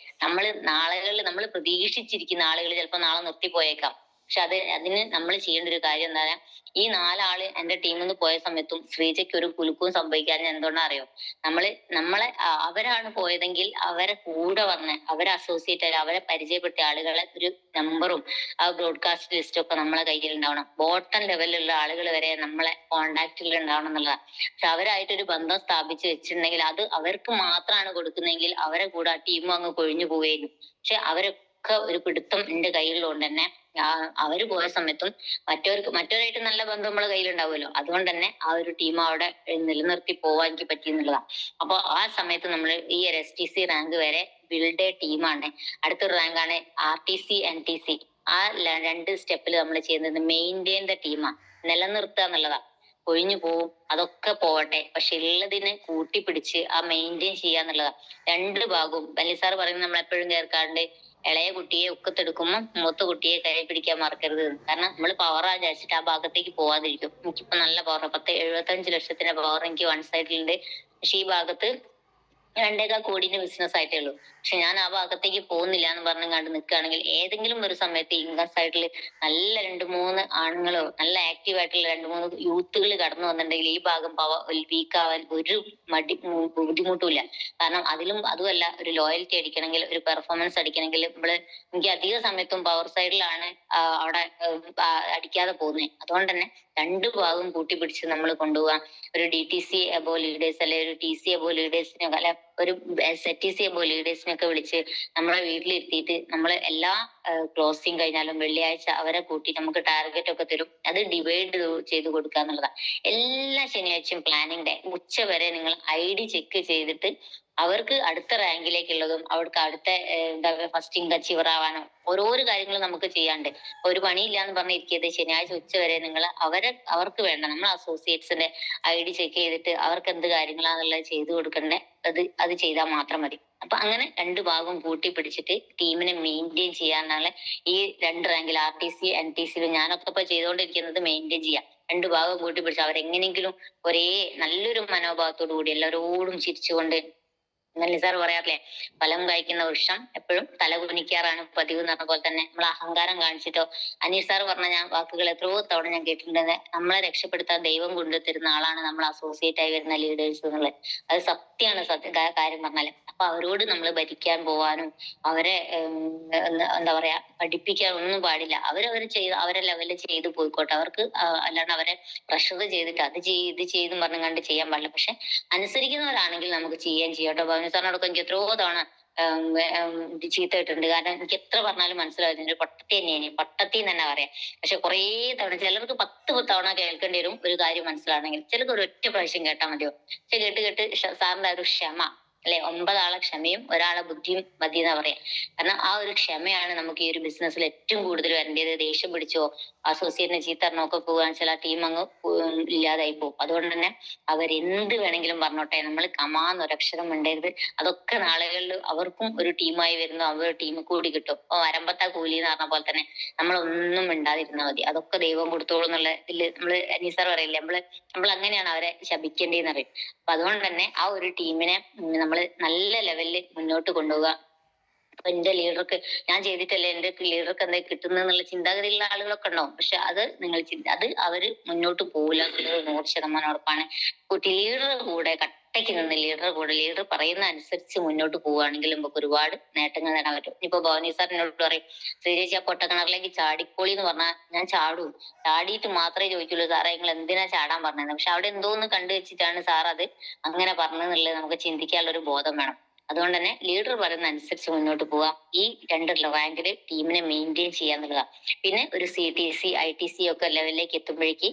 [SPEAKER 1] നമ്മൾ പ്രതീക്ഷിച്ചിരിക്കുന്ന ആളുകൾ ചിലപ്പോ നാളെ നിർത്തിപ്പോയേക്കാം. പക്ഷെ അതിന് നമ്മൾ ചെയ്യേണ്ട ഒരു കാര്യം എന്താ, ഈ 4 ആള് എന്റെ ടീമിൽ നിന്ന് പോയ സമയത്തും ശ്രീജയ്ക്ക് ഒരു കുലുക്കവും സംഭവിക്കാൻ എന്തുകൊണ്ടാ അറിയോ? അവരാണ് പോയതെങ്കിൽ അവരെ കൂടെ വന്ന് അവരെ അസോസിയേറ്റ് ആയി അവരെ പരിചയപ്പെടുത്തിയ ആളുകളെ ഒരു നമ്പറും ആ ബ്രോഡ്കാസ്റ്റ് ലിസ്റ്റും ഒക്കെ നമ്മളെ കയ്യിൽ ഉണ്ടാവണം. ബോട്ടം ലെവലിലുള്ള ആളുകൾ വരെ നമ്മളെ കോണ്ടാക്റ്റിൽ ഉണ്ടാവണം എന്നുള്ളതാണ്. പക്ഷെ അവരായിട്ടൊരു ബന്ധം സ്ഥാപിച്ച് വെച്ചിട്ടുണ്ടെങ്കിൽ അത് അവർക്ക് മാത്രമാണ് കൊടുക്കുന്നതെങ്കിൽ അവരെ കൂടെ ആ ടീമും അങ്ങ് കൊഴിഞ്ഞു പോവുകയായിരുന്നു. പക്ഷെ അവരൊക്കെ ഒരു പിടുത്തം എന്റെ കയ്യിലുള്ളതുകൊണ്ട് തന്നെ അവര് പോയ സമയത്തും മറ്റവരായിട്ട് നല്ല ബന്ധം നമ്മളെ കയ്യിലുണ്ടാവുമല്ലോ. അതുകൊണ്ട് തന്നെ ആ ഒരു ടീം അവിടെ നിലനിർത്തി പോവാൻ എനിക്ക് പറ്റിയെന്നുള്ളതാണ്. അപ്പൊ ആ സമയത്ത് നമ്മൾ ഈ ഒരു STC റാങ്ക് വരെ ബിൽഡ് എ ടീമാണ്. അടുത്തൊരു റാങ്കാണ് RTC, NTC. ആ 2 സ്റ്റെപ്പിൽ നമ്മൾ ചെയ്യുന്നത് മെയിൻറ്റെയിൻ ദ ടീമാണ്, നിലനിർത്തുക എന്നുള്ളതാണ്. ഒഴിഞ്ഞു പോവും, അതൊക്കെ പോവട്ടെ. പക്ഷെ ഉള്ളതിനെ കൂട്ടിപ്പിടിച്ച് ആ മെയിൻറ്റെയിൻ ചെയ്യുക എന്നുള്ളതാണ്. 2 ഭാഗവും ബല്ലി സാർ പറയുന്നത് നമ്മൾ എപ്പോഴും കേൾക്കാറുണ്ട്, ഇളയ കുട്ടിയെ ഒക്കത്തെടുക്കുമ്പോൾ മൂത്ത കുട്ടിയെ കൈ പിടിക്കാൻ മറക്കരുത്. കാരണം നമ്മൾ പവറാ വിചാരിച്ചിട്ട് ആ ഭാഗത്തേക്ക് പോവാതിരിക്കും. എനിക്കിപ്പോ നല്ല പവർ 75 ലക്ഷത്തിന്റെ പവർ എനിക്ക് വൺ സൈഡിലുണ്ട്. പക്ഷെ ഈ ഭാഗത്ത് 2.25 കോടിന്റെ ബിസിനസ് ആയിട്ടേ ഉള്ളൂ. പക്ഷെ ഞാൻ ആ ഭാഗത്തേക്ക് പോകുന്നില്ല എന്ന് പറഞ്ഞുകൊണ്ട് നിൽക്കുകയാണെങ്കിൽ ഏതെങ്കിലും ഒരു സമയത്ത് ഇൻകം സൈഡിൽ നല്ല 2-3 ആണുങ്ങളോ നല്ല ആക്റ്റീവ് ആയിട്ടുള്ള 2-3 യൂത്തുകൾ കടന്നു വന്നിട്ടുണ്ടെങ്കിൽ ഈ ഭാഗം വീക്ക് ആവാൻ ഒരു ബുദ്ധിമുട്ടുമില്ല. കാരണം അതുമല്ല, ഒരു ലോയൽറ്റി അടിക്കണമെങ്കിൽ ഒരു പെർഫോമൻസ് അടിക്കണമെങ്കിൽ എനിക്ക് അധിക സമയത്തും പവർ സൈഡിലാണ് അവിടെ അടിക്കാതെ പോകുന്നത്. അതുകൊണ്ട് തന്നെ 2 ഭാഗവും കൂട്ടിപ്പിടിച്ച് നമ്മൾ കൊണ്ടുപോകാം. ഒരു DTC എബോ ലീഡേഴ്സ് അല്ലെ ഒരു TC എബോ ലീഡേഴ്സിനോ അല്ലെ ഒരു ZTC എബോ ലീഡേഴ്സിനൊക്കെ വിളിച്ച് നമ്മളെ വീട്ടിലിരുത്തിയിട്ട് നമ്മൾ എല്ലാ ക്ലോസിങ് കഴിഞ്ഞാലും വെള്ളിയാഴ്ച അവരെ കൂട്ടി നമുക്ക് ടാർഗറ്റ് ഒക്കെ തരും. അത് ഡിവൈഡ് ചെയ്ത് കൊടുക്കുക എന്നുള്ളതാണ്. എല്ലാ ശനിയാഴ്ചയും പ്ലാനിങ് ഡേ ഉച്ച വരെ നിങ്ങൾ ID ചെക്ക് ചെയ്തിട്ട് അവർക്ക് അടുത്ത റാങ്കിലേക്കുള്ളതും അവർക്ക് അടുത്ത ഫസ്റ്റ് ഇൻകം അച്ചീവർ ആവാനോ ഓരോരോ കാര്യങ്ങളും നമുക്ക് ചെയ്യാണ്ട് ഒരു പണിയില്ല എന്ന് പറഞ്ഞിരിക്കരുത്. ശനിയാഴ്ച ഉച്ച വരെ നിങ്ങൾ അവർക്ക് വേണ്ട നമ്മൾ അസോസിയേറ്റ്സിന്റെ ID ചെക്ക് ചെയ്തിട്ട് അവർക്ക് എന്ത് കാര്യങ്ങളാണെന്നുള്ളത് ചെയ്തു കൊടുക്കണ്ടേ അത് ചെയ്താൽ മാത്രം മതി. അപ്പൊ അങ്ങനെ 2 ഭാഗവും കൂട്ടി പിടിച്ചിട്ട് ടീമിനെ മെയിൻറ്റെയിൻ ചെയ്യാനാണ് ഈ 2 റാങ്കിൽ RTC, NTCയിലും ഞാനൊക്കെ ഇപ്പൊ ചെയ്തുകൊണ്ടിരിക്കുന്നത്. മെയിൻറ്റെയിൻ ചെയ്യാം, 2 ഭാഗം കൂട്ടി പിടിച്ച് അവരെങ്ങനെയെങ്കിലും ഒരേ നല്ലൊരു മനോഭാവത്തോടു കൂടി എല്ലാവരോടും ചിരിച്ചുകൊണ്ട് ബല്ലി സാർ പറയാറില്ലേ, ഫലം കഴിക്കുന്ന വൃക്ഷം എപ്പോഴും തല കുനിക്കാറാണ് പതിവ് എന്ന് പറഞ്ഞ പോലെ തന്നെ നമ്മൾ അഹങ്കാരം കാണിച്ചിട്ടോ, അനീഷ് സാർ പറഞ്ഞ വാക്കുകൾ എത്രയോ തവണ ഞാൻ കേട്ടിട്ടുണ്ട്, നമ്മളെ രക്ഷപ്പെടുത്താൻ ദൈവം കൊണ്ടുതരുന്ന ആളാണ് നമ്മൾ അസോസിയേറ്റ് ആയി വരുന്ന ലീഡേഴ്സ് എന്നുള്ളത്. അത് സത്യമാണ്, കാര്യം പറഞ്ഞാല്. അപ്പൊ അവരോട് നമ്മൾ ഭരിക്കാൻ പോവാനും അവരെ എന്താ പറയാ പഠിപ്പിക്കാൻ ഒന്നും പാടില്ല. അവരെ ലെവലിൽ ചെയ്ത് പോയിക്കോട്ടെ. അവർക്ക് അല്ലാണ്ട് അവരെ പ്രഷർ ചെയ്തിട്ട് ഇത് ചെയ്തെന്ന് പറഞ്ഞുകൊണ്ട് ചെയ്യാൻ പാടില്ല. പക്ഷെ അനുസരിക്കുന്നവരാണെങ്കിൽ നമുക്ക് ചെയ്യാൻ ചെയ്യട്ടോ. സാറിനോടൊക്കെ എനിക്ക് എത്രയോ തവണ ചീത്ത ഇട്ടിട്ടുണ്ട്. കാരണം എനിക്ക് എത്ര പറഞ്ഞാലും മനസ്സിലാവുന്ന ഒരു പട്ടത്തി തന്നെയാണ്, പട്ടത്തി തന്നെ പറയാം. പക്ഷെ കുറേ തവണ ചിലർക്ക് 10 തവണ കേൾക്കേണ്ടി വരും ഒരു കാര്യം മനസ്സിലാണെങ്കിൽ. ചിലർക്ക് ഒരു ഒറ്റ പ്രാവശ്യം കേട്ടാൽ മതിയോ. പക്ഷെ കേട്ട് സാറിന്റെ ഒരു ക്ഷമ, അല്ലെ? 9 ആളെ ക്ഷമയും ഒരാളെ ബുദ്ധിയും മതി എന്നാ പറയാ. കാരണം ആ ഒരു ക്ഷമയാണ് നമുക്ക് ഈ ഒരു ബിസിനസ്സിൽ ഏറ്റവും കൂടുതൽ വരേണ്ടത്. ദേഷ്യം പിടിച്ചോ അസോസിയേറ്റിനെ ചീത്തറിനോ ഒക്കെ പോകാന്ന് വെച്ചാൽ ആ ടീം അങ്ങ് ഇല്ലാതായി പോകും. അതുകൊണ്ട് തന്നെ അവരെന്ത് വേണമെങ്കിലും പറഞ്ഞോട്ടെ, നമ്മൾ കമാന്ന് ഒരക്ഷരം മിണ്ടരുത്. അതൊക്കെ നാളുകളിൽ അവർക്കും ഒരു ടീമായി വരുന്നു, അവർ ടീം കൂടി കിട്ടും. അപ്പൊ വരമ്പത്താ കൂലി എന്ന് പറഞ്ഞ പോലെ തന്നെ നമ്മളൊന്നും മിണ്ടാതിരുന്നാൽ മതി, അതൊക്കെ ദൈവം കൊടുത്തോളൂ എന്നുള്ള ഇതില് നമ്മള് നിസാർ പറയില്ലേ, നമ്മൾ അങ്ങനെയാണ് അവരെ ശപിക്കേണ്ടതെന്ന് അറിയും. അപ്പൊ അതുകൊണ്ട് തന്നെ ആ ഒരു ടീമിനെ നമ്മൾ നല്ല ലെവലിൽ മുന്നോട്ട് കൊണ്ടുപോകുക. അപ്പൊ എന്റെ ലീഡർക്ക് ഞാൻ ചെയ്തിട്ടല്ലേ എന്റെ ലീഡർക്ക് എന്താ കിട്ടുന്നുള്ള ചിന്താഗതിയുള്ള ആളുകളൊക്കെ ഉണ്ടാവും. പക്ഷെ അത് നിങ്ങൾ അത് അവര് മുന്നോട്ട് പോകില്ല എന്നുള്ളത് 100% ഉറപ്പാണ്. ലീഡറുടെ കൂടെ കട്ടയ്ക്ക് നിന്ന് ലീഡർ പറയുന്ന അനുസരിച്ച് മുന്നോട്ട് പോവുകയാണെങ്കിൽ നമുക്ക് ഒരുപാട് നേട്ടങ്ങൾ നേടാൻ പറ്റും. ഇപ്പൊ ഭവാനി സാർ എന്നോട് പറയും, ശ്രീജേച്ചി ആ പൊട്ടക്കിണറിലേക്ക് ചാടിക്കോളി എന്ന് പറഞ്ഞാൽ ഞാൻ ചാടും. ചാടിയിട്ട് മാത്രമേ ചോദിക്കുള്ളൂ, സാറേ നിങ്ങൾ എന്തിനാ ചാടാൻ പറഞ്ഞത്. പക്ഷെ അവിടെ എന്തോന്ന് കണ്ടു വെച്ചിട്ടാണ് സാർ അത് അങ്ങനെ പറഞ്ഞതെന്നുള്ളത് നമുക്ക് ചിന്തിക്കാനുള്ള ഒരു ബോധം വേണം. അതുകൊണ്ട് തന്നെ ലീഡർ പറയുന്ന അനുസരിച്ച് മുന്നോട്ട് പോവാം. ഈ 2 റാങ്കില് ടീമിനെ മെയിൻറ്റെയിൻ ചെയ്യാന്നുള്ളതാണ്. പിന്നെ ഒരു CTC ITC ഒക്കെ ലെവലിലേക്ക് എത്തുമ്പോഴേക്ക്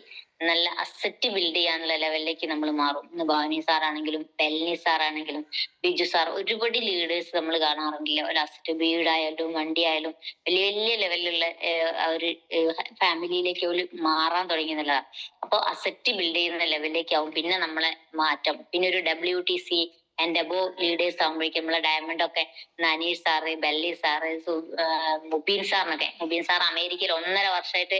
[SPEAKER 1] നല്ല അസറ്റ് ബിൽഡ് ചെയ്യാനുള്ള ലെവലിലേക്ക് നമ്മൾ മാറും. ഇന്ന് ഭവാനി സാറാണെങ്കിലും പെൽനി സാറാണെങ്കിലും ബിജു സാർ, ഒരുപാട് ലീഡേഴ്സ് നമ്മൾ കാണാറുണ്ടല്ലോ. ഒരു അസറ്റ് വീടായാലും വണ്ടി ആയാലും വലിയ വലിയ ലെവലിലുള്ള ഒരു ഫാമിലിയിലേക്ക് ഒരു മാറാൻ തുടങ്ങി എന്നുള്ളതാണ്. അപ്പോൾ അസറ്റ് ബിൽഡ് ചെയ്യുന്ന ലെവലിലേക്ക് ആവും പിന്നെ നമ്മളെ മാറ്റം. പിന്നെ ഒരു WTC ആൻഡ് അബോ ലീഡേഴ്സ് ആകുമ്പോഴേക്കും നമ്മളെ ഡയമണ്ട് ഒക്കെ അനീഷ് സാറ്, ബെല്ലി സാറ്, മുബീൻ സാറിനൊക്കെ, മുബീൻ സാർ അമേരിക്കയിൽ 1.5 വർഷമായിട്ട്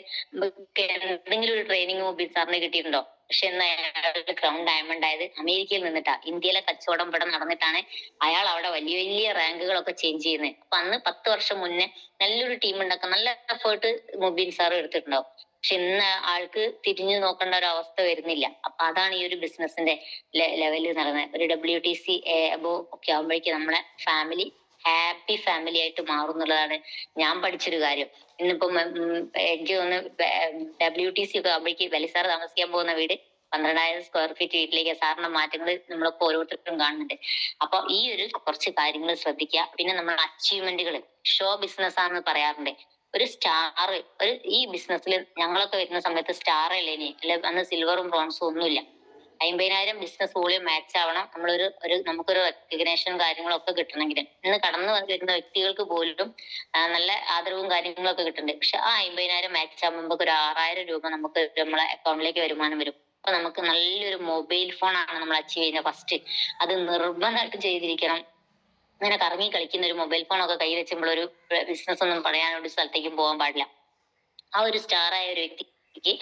[SPEAKER 1] എന്തെങ്കിലും ഒരു ട്രെയിനിങ് മുബീൻ സാറിന് കിട്ടിയിട്ടുണ്ടോ? പക്ഷെ ഇന്ന് അയാളുടെ ക്രൗൺ ഡയമണ്ട് ആയത് അമേരിക്കയിൽ നിന്നിട്ടാ. ഇന്ത്യയിലെ കച്ചവടം ഇവിടെ നടന്നിട്ടാണ് അയാൾ അവിടെ വലിയ വലിയ റാങ്കുകളൊക്കെ ചേഞ്ച് ചെയ്യുന്നത്. അപ്പൊ അന്ന് 10 വർഷം മുന്നേ നല്ലൊരു ടീം ഉണ്ടാക്കാൻ നല്ല എഫേർട്ട് മുബീൻ സാർ എടുത്തിട്ടുണ്ടാവും. പക്ഷെ ഇന്ന് ആൾക്ക് തിരിഞ്ഞു നോക്കേണ്ട ഒരു അവസ്ഥ വരുന്നില്ല. അപ്പൊ അതാണ് ഈ ഒരു ബിസിനസിന്റെ ലെവലിൽ നടന്നത്. ഒരു WTC അബോ ഒക്കെ ആകുമ്പോഴേക്കും നമ്മളെ ഫാമിലി ഹാപ്പി ഫാമിലി ആയിട്ട് മാറും എന്നുള്ളതാണ് ഞാൻ പഠിച്ചൊരു കാര്യം. ഇന്നിപ്പം എനിക്ക് തോന്നുന്നു WTC ഒക്കെ ആകുമ്പോഴേക്ക് വലിയ സാർ താമസിക്കാൻ പോകുന്ന വീട് 12,000 സ്ക്വയർ ഫീറ്റ് വീട്ടിലേക്ക് സാറിന്റെ മാറ്റങ്ങൾ നമ്മളൊക്കെ ഓരോരുത്തർക്കും കാണുന്നുണ്ട്. അപ്പൊ ഈ ഒരു കുറച്ച് കാര്യങ്ങൾ ശ്രദ്ധിക്കുക. പിന്നെ നമ്മൾ അച്ചീവ്മെന്റുകൾ, ഷോ ബിസിനസ് ആണെന്ന് പറയാറുണ്ട്. ഒരു സ്റ്റാർ, ഈ ബിസിനസ്സിൽ ഞങ്ങളൊക്കെ വരുന്ന സമയത്ത് സ്റ്റാർ അല്ലേനി, അല്ലെ അന്ന് സിൽവറും ബ്രോൺസും ഒന്നുമില്ല. 50,000 ബിസിനസ് വോളിയം മാച്ച് ആവണം നമുക്കൊരു റെക്കഗ്നേഷൻ കാര്യങ്ങളൊക്കെ കിട്ടണമെങ്കിൽ. ഇന്ന് കടന്നു വരുന്ന വ്യക്തികൾക്ക് പോലും നല്ല ആദരവും കാര്യങ്ങളൊക്കെ കിട്ടുന്നുണ്ട്. പക്ഷെ ആ 50,000 മാച്ച് ആകുമ്പോൾ നമുക്ക് ഒരു 6,000 രൂപ നമുക്ക് നമ്മളെ അക്കൗണ്ടിലേക്ക് വരുമാനം വരും. അപ്പൊ നമുക്ക് നല്ലൊരു മൊബൈൽ ഫോൺ ആണ് നമ്മൾ അച്ചീവ് ചെയ്യുന്നത് ഫസ്റ്റ്. അത് നിർബന്ധമായിട്ടും ചെയ്തിരിക്കണം. അങ്ങനെ കറങ്ങി കളിക്കുന്ന ഒരു മൊബൈൽ ഫോൺ ഒക്കെ കൈ വെച്ചുമ്പോൾ ഒരു ബിസിനസ് ഒന്നും പറയാനൊരു സ്ഥലത്തേക്കും പോകാൻ പാടില്ല. ആ ഒരു സ്റ്റാർ ആയ ഒരു വ്യക്തിക്ക്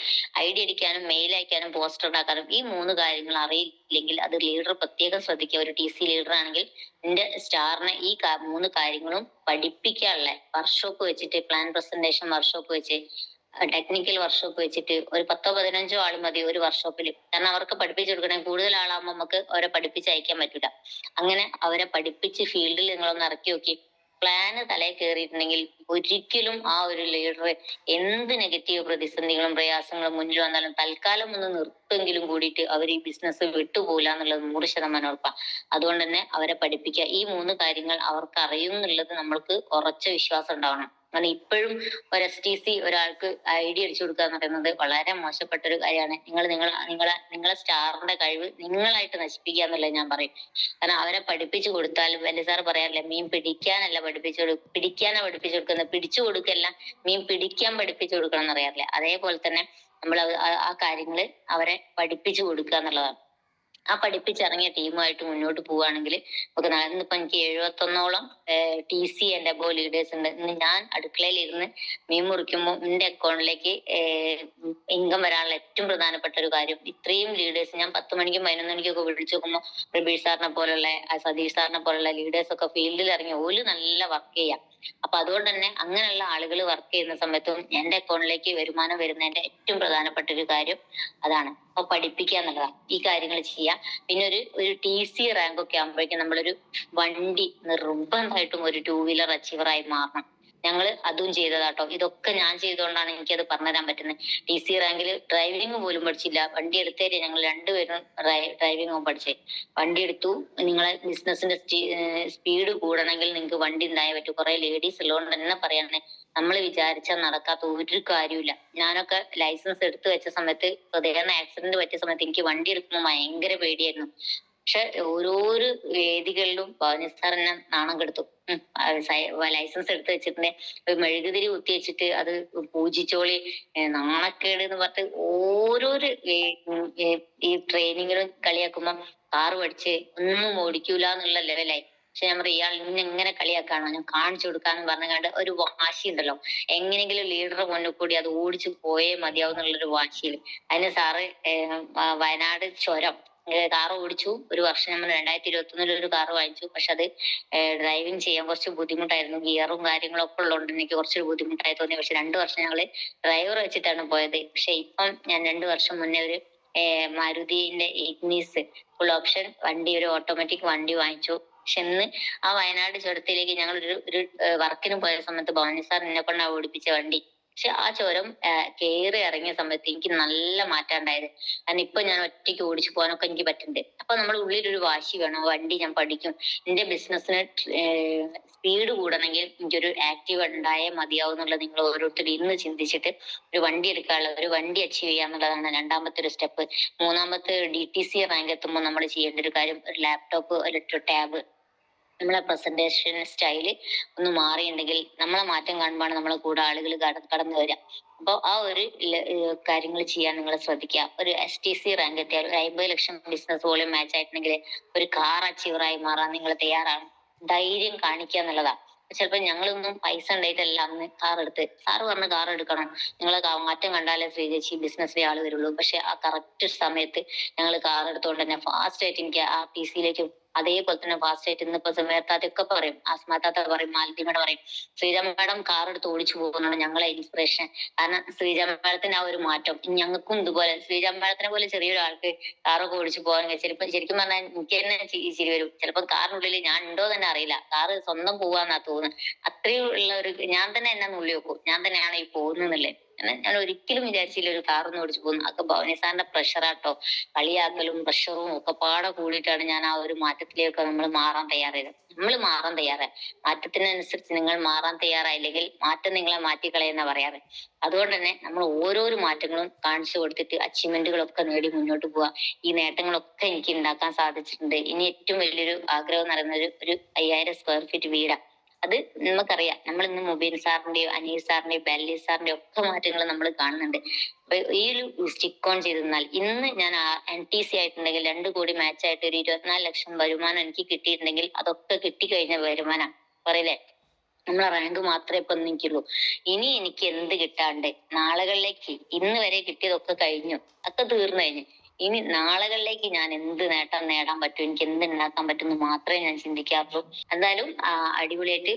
[SPEAKER 1] ഐഡിയ അടിക്കാനും മെയിൽ അയക്കാനും പോസ്റ്റർ ഉണ്ടാക്കാനും ഈ 3 കാര്യങ്ങൾ അറിയില്ലെങ്കിൽ അത് ലീഡർ പ്രത്യേകം ശ്രദ്ധിക്കുക. ഒരു TC ലീഡർ ആണെങ്കിൽ നിന്റെ സ്റ്റാറിനെ ഈ 3 കാര്യങ്ങളും പഠിപ്പിക്കാനുള്ള വർക്ക്ഷോപ്പ് വെച്ചിട്ട്, പ്ലാൻ പ്രസന്റേഷൻ വർക്ക്ഷോപ്പ് വെച്ച്, ടെക്നിക്കൽ വർക്ക്ഷോപ്പ് വെച്ചിട്ട് ഒരു 10-15 ആൾ മതി ഒരു വർക്ക്ഷോപ്പിൽ. കാരണം അവർക്ക് പഠിപ്പിച്ചു കൊടുക്കണമെങ്കിൽ കൂടുതൽ ആളാകുമ്പോൾ നമുക്ക് അവരെ പഠിപ്പിച്ച് അയക്കാൻ പറ്റൂല. അങ്ങനെ അവരെ പഠിപ്പിച്ച് ഫീൽഡിൽ നിങ്ങളൊന്ന് ഇറക്കി നോക്കി. പ്ലാന് തലയിൽ കയറിയിട്ടുണ്ടെങ്കിൽ ഒരിക്കലും ആ ഒരു ലീഡർ എന്ത് നെഗറ്റീവ് പ്രതിസന്ധികളും പ്രയാസങ്ങളും മുന്നിൽ വന്നാലും തൽക്കാലം ഒന്ന് നിർത്തുമെങ്കിലും കൂടിയിട്ട് അവർ ഈ ബിസിനസ് വിട്ടുപോകില്ല എന്നുള്ളത് 100% ഉറപ്പാണ്. അതുകൊണ്ട് തന്നെ അവരെ പഠിപ്പിക്കുക. ഈ 3 കാര്യങ്ങൾ അവർക്ക് അറിയും എന്നുള്ളത് നമ്മൾക്ക് ഉറച്ച വിശ്വാസം ഉണ്ടാവണം. കാരണം ഇപ്പോഴും ഒരു STC ഒരാൾക്ക് ഐഡിയ അടിച്ചു കൊടുക്കുക എന്ന് പറയുന്നത് വളരെ മോശപ്പെട്ട ഒരു കാര്യമാണ്. നിങ്ങളെ സ്റ്റാറിന്റെ കഴിവ് നിങ്ങളായിട്ട് നശിപ്പിക്കുക എന്നുള്ളത് ഞാൻ പറയും. കാരണം അവരെ പഠിപ്പിച്ചു കൊടുത്താലും വലിയ സാർ പറയാറില്ല, മീൻ പിടിക്കാനല്ല പിടിക്കാനാ പഠിപ്പിച്ചു കൊടുക്കുന്നത്, പിടിച്ചു കൊടുക്കല്ല, മീൻ പിടിക്കാൻ പഠിപ്പിച്ചു കൊടുക്കണം എന്നറിയാറില്ല. അതേപോലെ തന്നെ നമ്മൾ ആ കാര്യങ്ങള് അവരെ പഠിപ്പിച്ചു കൊടുക്കുക എന്നുള്ളതാണ്. ആ പഠിപ്പിച്ചിറങ്ങിയ ടീമുമായിട്ട് മുന്നോട്ട് പോവുകയാണെങ്കിൽ നമുക്ക് ഇന്നിപ്പോ എനിക്ക് 71ഓളം TC ആൻഡ് അബോ ലീഡേഴ്സ് ഉണ്ട്. ഇന്ന് ഞാൻ അടുക്കളയിൽ ഇരുന്ന് മീൻ മുറിക്കുമ്പോൾ എന്റെ അക്കൗണ്ടിലേക്ക് ഇൻകം വരാനുള്ള ഏറ്റവും പ്രധാനപ്പെട്ട ഒരു കാര്യം ഇത്രയും ലീഡേഴ്സ് ഞാൻ 10 മണിക്കും 11 മണിക്കൊക്കെ വിളിച്ചു നോക്കുമ്പോൾ പ്രബീഷ് സാറിനെ പോലുള്ള സതീഷ് സാറിനെ പോലുള്ള ലീഡേഴ്സ് ഒക്കെ ഫീൽഡിൽ ഇറങ്ങി ഓല് നല്ല വർക്ക് ചെയ്യാം. അപ്പൊ അതുകൊണ്ട് തന്നെ അങ്ങനെയുള്ള ആളുകൾ വർക്ക് ചെയ്യുന്ന സമയത്തും എന്റെ അക്കൗണ്ടിലേക്ക് വരുമാനം വരുന്നതിന്റെ ഏറ്റവും പ്രധാനപ്പെട്ട ഒരു കാര്യം അതാണ്. അപ്പൊ പഠിപ്പിക്കുക എന്നുള്ളതാണ്. ഈ കാര്യങ്ങൾ ചെയ്യാം. പിന്നെ ഒരു TC റാങ്ക് ഒക്കെ ആകുമ്പോഴേക്കും നമ്മളൊരു വണ്ടി നിർബന്ധമായിട്ടും ഒരു 2 വീലർ അച്ചീവറായി മാറണം. ഞങ്ങൾ അതും ചെയ്തതാട്ടോ. ഇതൊക്കെ ഞാൻ ചെയ്തുകൊണ്ടാണ് എനിക്കത് പറഞ്ഞുതരാൻ പറ്റുന്നത്. TC റാങ്കിൽ ഡ്രൈവിംഗ് പോലും പഠിച്ചില്ല. വണ്ടി എടുത്തേരെ ഞങ്ങൾ 2 പേരും ഡ്രൈവിംഗ് പഠിച്ചേ. വണ്ടി എടുത്തു. നിങ്ങളെ ബിസിനസിന്റെ സ്പീഡ് കൂടണമെങ്കിൽ നിങ്ങൾക്ക് വണ്ടി ഉണ്ടായേ പറ്റൂ. കുറെ ലേഡീസ് ഉള്ളതുകൊണ്ട് തന്നെ പറയാണ്, നമ്മൾ വിചാരിച്ചാൽ നടക്കാത്ത ഒരു കാര്യമില്ല. ഞാനൊക്കെ ലൈസൻസ് എടുത്തു വെച്ച സമയത്ത് ഹൃദയം ആക്സിഡന്റ് പറ്റിയ സമയത്ത് എനിക്ക് വണ്ടി എടുക്കുമ്പോൾ ഭയങ്കര പേടിയായിരുന്നു. പക്ഷെ ഓരോരോ വേദികളിലും ഭവാനി സാർ എന്നെ നാണം കെടുത്തും. ലൈസൻസ് എടുത്ത് വെച്ചിട്ടുണ്ട്, ഒരു മെഴുകുതിരി കുത്തി വെച്ചിട്ട് അത് പൂജിച്ചോളി, നാണക്കേട് എന്ന് പറഞ്ഞിട്ട് ഓരോരോ ഈ ട്രെയിനിങ്ങിലും കളിയാക്കുമ്പോ കാറ് പഠിച്ച് ഒന്നും ഓടിക്കൂല എന്നുള്ള ലെവലായി. പക്ഷെ ഞാൻ പറയും ഇയാൾ ഇന്നെ എങ്ങനെ കളിയാക്കാണോ, ഞാൻ കാണിച്ചു കൊടുക്കാന്ന് പറഞ്ഞാണ്ട് ഒരു വാശി ഉണ്ടല്ലോ, എങ്ങനെയെങ്കിലും ലീഡറുടെ മുന്നിൽ കൂടി അത് ഓടിച്ചു പോയേ മതിയാവും എന്നുള്ളൊരു വാശിയിൽ. അതിന് സാറ് വയനാട് ചുരം കാറ് ഓടിച്ചു. ഒരു വർഷം നമ്മൾ 2021 ഒരു കാറ് വാങ്ങിച്ചു. പക്ഷെ അത് ഡ്രൈവിംഗ് ചെയ്യാൻ കുറച്ച് ബുദ്ധിമുട്ടായിരുന്നു. ഗിയറും കാര്യങ്ങളും ഒക്കെ ഉള്ളതുകൊണ്ട് എനിക്ക് കുറച്ചൊരു ബുദ്ധിമുട്ടായി തോന്നി. പക്ഷെ 2 വർഷം ഞങ്ങള് ഡ്രൈവർ വെച്ചിട്ടാണ് പോയത്. പക്ഷെ ഇപ്പം ഞാൻ 2 വർഷം മുന്നേ ഒരു മാരുതിന്റെ ഇഗ്നീസ് ഫുൾ ഓപ്ഷൻ വണ്ടി, ഒരു ഓട്ടോമാറ്റിക് വണ്ടി വാങ്ങിച്ചു. പക്ഷെ ഇന്ന് ആ വയനാട് ചുരത്തിലേക്ക് ഞങ്ങൾ ഒരു വർക്കിന് പോയ സമയത്ത് ഭവാനി സാർ എന്നെ കൊണ്ടാണ് ഓടിപ്പിച്ച വണ്ടി. പക്ഷെ ആ ചുരം കേറി ഇറങ്ങിയ സമയത്ത് എനിക്ക് നല്ല മാറ്റം ഉണ്ടായത്. കാരണം ഇപ്പൊ ഞാൻ ഒറ്റയ്ക്ക് ഓടിച്ചു പോകാനൊക്കെ എനിക്ക് പറ്റുന്നുണ്ട്. അപ്പൊ നമ്മുടെ ഉള്ളിലൊരു വാശി വേണം, വണ്ടി ഞാൻ പഠിക്കും, എന്റെ ബിസിനസ്സിന് സ്പീഡ് കൂടണമെങ്കിൽ എനിക്കൊരു ആക്റ്റീവ് ഉണ്ടായേ മതിയാവും എന്നുള്ളത് നിങ്ങൾ ഓരോരുത്തരും ഇന്ന് ചിന്തിച്ചിട്ട് ഒരു വണ്ടി എടുക്കാനുള്ള, ഒരു വണ്ടി അച്ചീവ് ചെയ്യാന്നുള്ളതാണ് രണ്ടാമത്തെ ഒരു സ്റ്റെപ്പ്. മൂന്നാമത്തെ DTC റാങ്ക് എത്തുമ്പോൾ നമ്മൾ ചെയ്യേണ്ട ഒരു കാര്യം, ഒരു ലാപ്ടോപ്പ്, ഒരു ടാബ്, നമ്മളെ പ്രസന്റേഷൻ സ്റ്റൈല് ഒന്ന് മാറിയിട്ടുണ്ടെങ്കിൽ നമ്മളെ മാറ്റം കാണുമ്പോഴാണ് നമ്മളെ കൂടെ ആളുകൾ കടന്നു വരിക. അപ്പോൾ ആ ഒരു കാര്യങ്ങൾ ചെയ്യാൻ നിങ്ങൾ ശ്രദ്ധിക്കുക. ഒരു STC റാങ്ക് എത്തിയാൽ ഒരു 50 ലക്ഷം ബിസിനസ് വോളിയം മാച്ച് ആയിട്ടുണ്ടെങ്കിൽ ഒരു കാർ അച്ചീവറായി മാറാൻ നിങ്ങൾ തയ്യാറാണ്. ധൈര്യം കാണിക്കുക എന്നുള്ളതാ. ചിലപ്പോ ഞങ്ങളൊന്നും പൈസ ഉണ്ടായിട്ടല്ല അന്ന് കാർ എടുത്ത്. സാറ് പറഞ്ഞ കാർ എടുക്കണം, നിങ്ങളെ മാറ്റം കണ്ടാലേ ശ്രീജേച്ചി ബിസിനസ്സിലെ ആള് വരുള്ളൂ. പക്ഷെ ആ കറക്റ്റ് സമയത്ത് ഞങ്ങൾ കാർ എടുത്തുകൊണ്ട് തന്നെ ഫാസ്റ്റ് ആയിട്ട് എനിക്ക് ആ PC അതേപോലെ തന്നെ ഫാസ്റ്റ് ആയിട്ട് ഇന്നിപ്പോ സമയത്താത്തൊക്കെ പറയും, ആസ്മാത്താത്ത പറയും, മാലതി മേഡം പറയും, ശ്രീജ മേഡം കാർ എടുത്ത് ഓടിച്ചു പോകുന്നതാണ് ഞങ്ങളെ ഇൻസ്പിറേഷൻ. കാരണം ശ്രീജ മേഡത്തിന്റെ ആ ഒരു മാറ്റം ഞങ്ങൾക്കും ഇതുപോലെ, ശ്രീജ മേഡത്തിനെ പോലെ ചെറിയൊരാൾക്ക് കാറൊക്കെ ഓടിച്ചു പോകാൻ ചിലപ്പോ ശരിക്കും പറഞ്ഞാൽ എനിക്ക് തന്നെ ചിരി വരും. ചിലപ്പോ കാറിനുള്ളിൽ ഞാൻ ഉണ്ടോ തന്നെ അറിയില്ല, കാറ് സ്വന്തം പോവാന്നാ തോന്നുന്നത്. അത്രയും ഉള്ള ഒരു, ഞാൻ തന്നെ എന്നെ നുള്ളി വെക്കും, ഞാൻ തന്നെയാണ് ഈ പോകുന്നല്ലേ. ഞാൻ ഒരിക്കലും വിചാരിച്ചില്ല ഒരു കാറൊന്നും ഓടിച്ചു പോകുന്നു. അതൊക്കെ ഭവാനി സാറിന്റെ പ്രഷറാട്ടോ, കളിയാക്കലും പ്രഷറും ഒക്കെ പാടെ കൂടിയിട്ടാണ് ഞാൻ ആ ഒരു മാറ്റത്തിലേക്ക് നമ്മൾ മാറാൻ തയ്യാറായത്. നമ്മൾ മാറാൻ തയ്യാറായി, മാറ്റത്തിനനുസരിച്ച് നിങ്ങൾ മാറാൻ തയ്യാറായില്ലെങ്കിൽ മാറ്റം നിങ്ങളെ മാറ്റിക്കളയെന്നാ പറയാറ്. അതുകൊണ്ട് തന്നെ നമ്മൾ ഓരോരോ മാറ്റങ്ങളും കാണിച്ചു കൊടുത്തിട്ട് അച്ചീവ്മെന്റുകളൊക്കെ നേടി മുന്നോട്ട് പോവുക. ഈ നേട്ടങ്ങളൊക്കെ എനിക്ക് ഉണ്ടാക്കാൻ സാധിച്ചിട്ടുണ്ട്. ഇനി ഏറ്റവും വലിയൊരു ആഗ്രഹം എന്ന് പറയുന്നത് ഒരു 5000 സ്ക്വയർ ഫീറ്റ് വീടാണ്. അത് നമുക്കറിയാം, നമ്മൾ ഇന്ന് മുബീൻ സാറിന്റെയോ അനീർ സാറിന്റെയോ ബെല്ലി സാറിന്റെയോ ഒക്കെ മാറ്റങ്ങൾ നമ്മൾ കാണുന്നുണ്ട്. അപ്പൊ ഈ ഒരു സ്റ്റിക്ക് ഓൺ ചെയ്തിരുന്നാൽ ഇന്ന് ഞാൻ NTC ആയിട്ടുണ്ടെങ്കിൽ 2 കോടി മാച്ച് ആയിട്ട് ഒരു 24 ലക്ഷം വരുമാനം എനിക്ക് കിട്ടിയിട്ടുണ്ടെങ്കിൽ അതൊക്കെ കിട്ടിക്കഴിഞ്ഞ വരുമാനം പറയില്ലേ. നമ്മളെ റാങ്ക് മാത്രമേ ഇപ്പൊ എനിക്കുള്ളൂ. ഇനി എനിക്ക് എന്ത് കിട്ടാണ്ട് നാളുകളിലേക്ക്, ഇന്ന് വരെ കിട്ടിയതൊക്കെ കഴിഞ്ഞു, ഒക്കെ തീർന്നു കഴിഞ്ഞു. ഇനി നാളുകളിലേക്ക് ഞാൻ എന്ത് നേട്ടം നേടാൻ പറ്റും, എനിക്ക് എന്ത് ഉണ്ടാക്കാൻ പറ്റും എന്ന് മാത്രമേ ഞാൻ ചിന്തിക്കാറുള്ളൂ. എന്തായാലും അടിപൊളിയായിട്ട്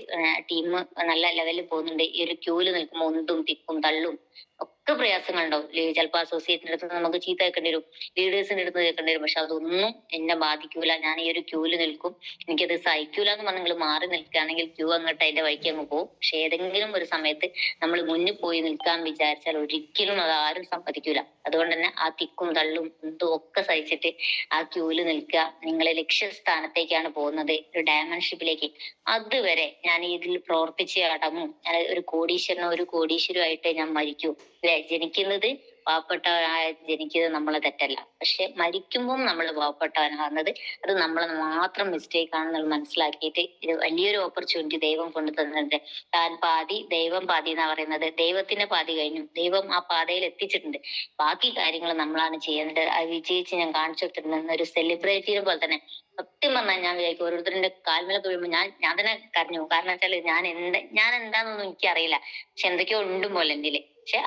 [SPEAKER 1] ടീം നല്ല ലെവലിൽ പോകുന്നുണ്ട്. ഈ ഒരു ക്യൂവിൽ നിൽക്കുമ്പോൾ ഉന്തും തിക്കും തള്ളും ഒക്കെ പ്രയാസങ്ങളുണ്ടാവും. ചിലപ്പോൾ അസോസിയേറ്റിന്റെ അടുത്ത് നമുക്ക് ചീത്ത കേൾക്കേണ്ടി വരും, ലീഡേഴ്സിന്റെ അടുത്ത് കേൾക്കേണ്ടി വരും. പക്ഷെ അതൊന്നും എന്നെ ബാധിക്കൂല. ഞാൻ ഈ ഒരു ക്യൂവിൽ നിൽക്കും. എനിക്കത് സഹിക്കൂല എന്ന് പറഞ്ഞ് നിങ്ങൾ മാറി നിൽക്കുകയാണെങ്കിൽ ക്യൂ അങ്ങോട്ട് അതിന്റെ വഴിക്ക് അങ്ങ് പോകും. പക്ഷെ ഏതെങ്കിലും ഒരു സമയത്ത് നമ്മൾ മുന്നിൽ പോയി നിൽക്കാൻ വിചാരിച്ചാൽ ഒരിക്കലും അത് ആരും സമ്മതിക്കൂല. അതുകൊണ്ട് തന്നെ ആ തിക്കും തള്ളും എന്തും ഒക്കെ സഹിച്ചിട്ട് ആ ക്യൂവിൽ നിൽക്കുക. നിങ്ങളെ ലക്ഷ്യസ്ഥാനത്തേക്കാണ് പോകുന്നത്, ഒരു ഡയമെൻഷിപ്പിലേക്ക്. അതുവരെ ഞാൻ ഇതിൽ പ്രവർത്തിച്ച് അടങ്ങും. ഞാൻ ഒരു കോടീശ്വരനോ ഒരു കോടീശ്വരമായിട്ട് ഞാൻ മരിക്കൂ. ജനിക്കുന്നത് പാവപ്പെട്ടവനായ ജനിക്കുന്നത് നമ്മളെ തെറ്റല്ല. പക്ഷെ മരിക്കുമ്പോൾ നമ്മൾ പാവപ്പെട്ടവനാകുന്നത് അത് നമ്മളെ മാത്രം മിസ്റ്റേക്ക് ആണെന്നുള്ളത് മനസ്സിലാക്കിയിട്ട് ഇത് വലിയൊരു ഓപ്പർച്യൂണിറ്റി ദൈവം കൊണ്ടു തന്നിട്ടുണ്ട്. താൻ പാതി ദൈവം പാതി എന്നാ പറയുന്നത്. ദൈവത്തിന്റെ പാതി കഴിഞ്ഞു, ദൈവം ആ പാതയിൽ എത്തിച്ചിട്ടുണ്ട്. ബാക്കി കാര്യങ്ങൾ നമ്മളാണ് ചെയ്യേണ്ടത്. അത് വിജയിച്ച് ഞാൻ കാണിച്ചു കൊടുത്തിട്ടുണ്ട്. ഒരു സെലിബ്രിറ്റിയെ പോലെ തന്നെ. സത്യം പറഞ്ഞാൽ ഞാൻ വിചാരിക്കും ഓരോരുത്തരുടെ കാൽമേലൊക്കെ വീഴുമ്പോൾ ഞാൻ തന്നെ കരഞ്ഞു. കാരണം വെച്ചാല് ഞാൻ എന്താന്നൊന്നും എനിക്കറിയില്ല. പക്ഷെ എന്തൊക്കെയോ ഉണ്ടും പോലെ എന്തില്. പക്ഷെ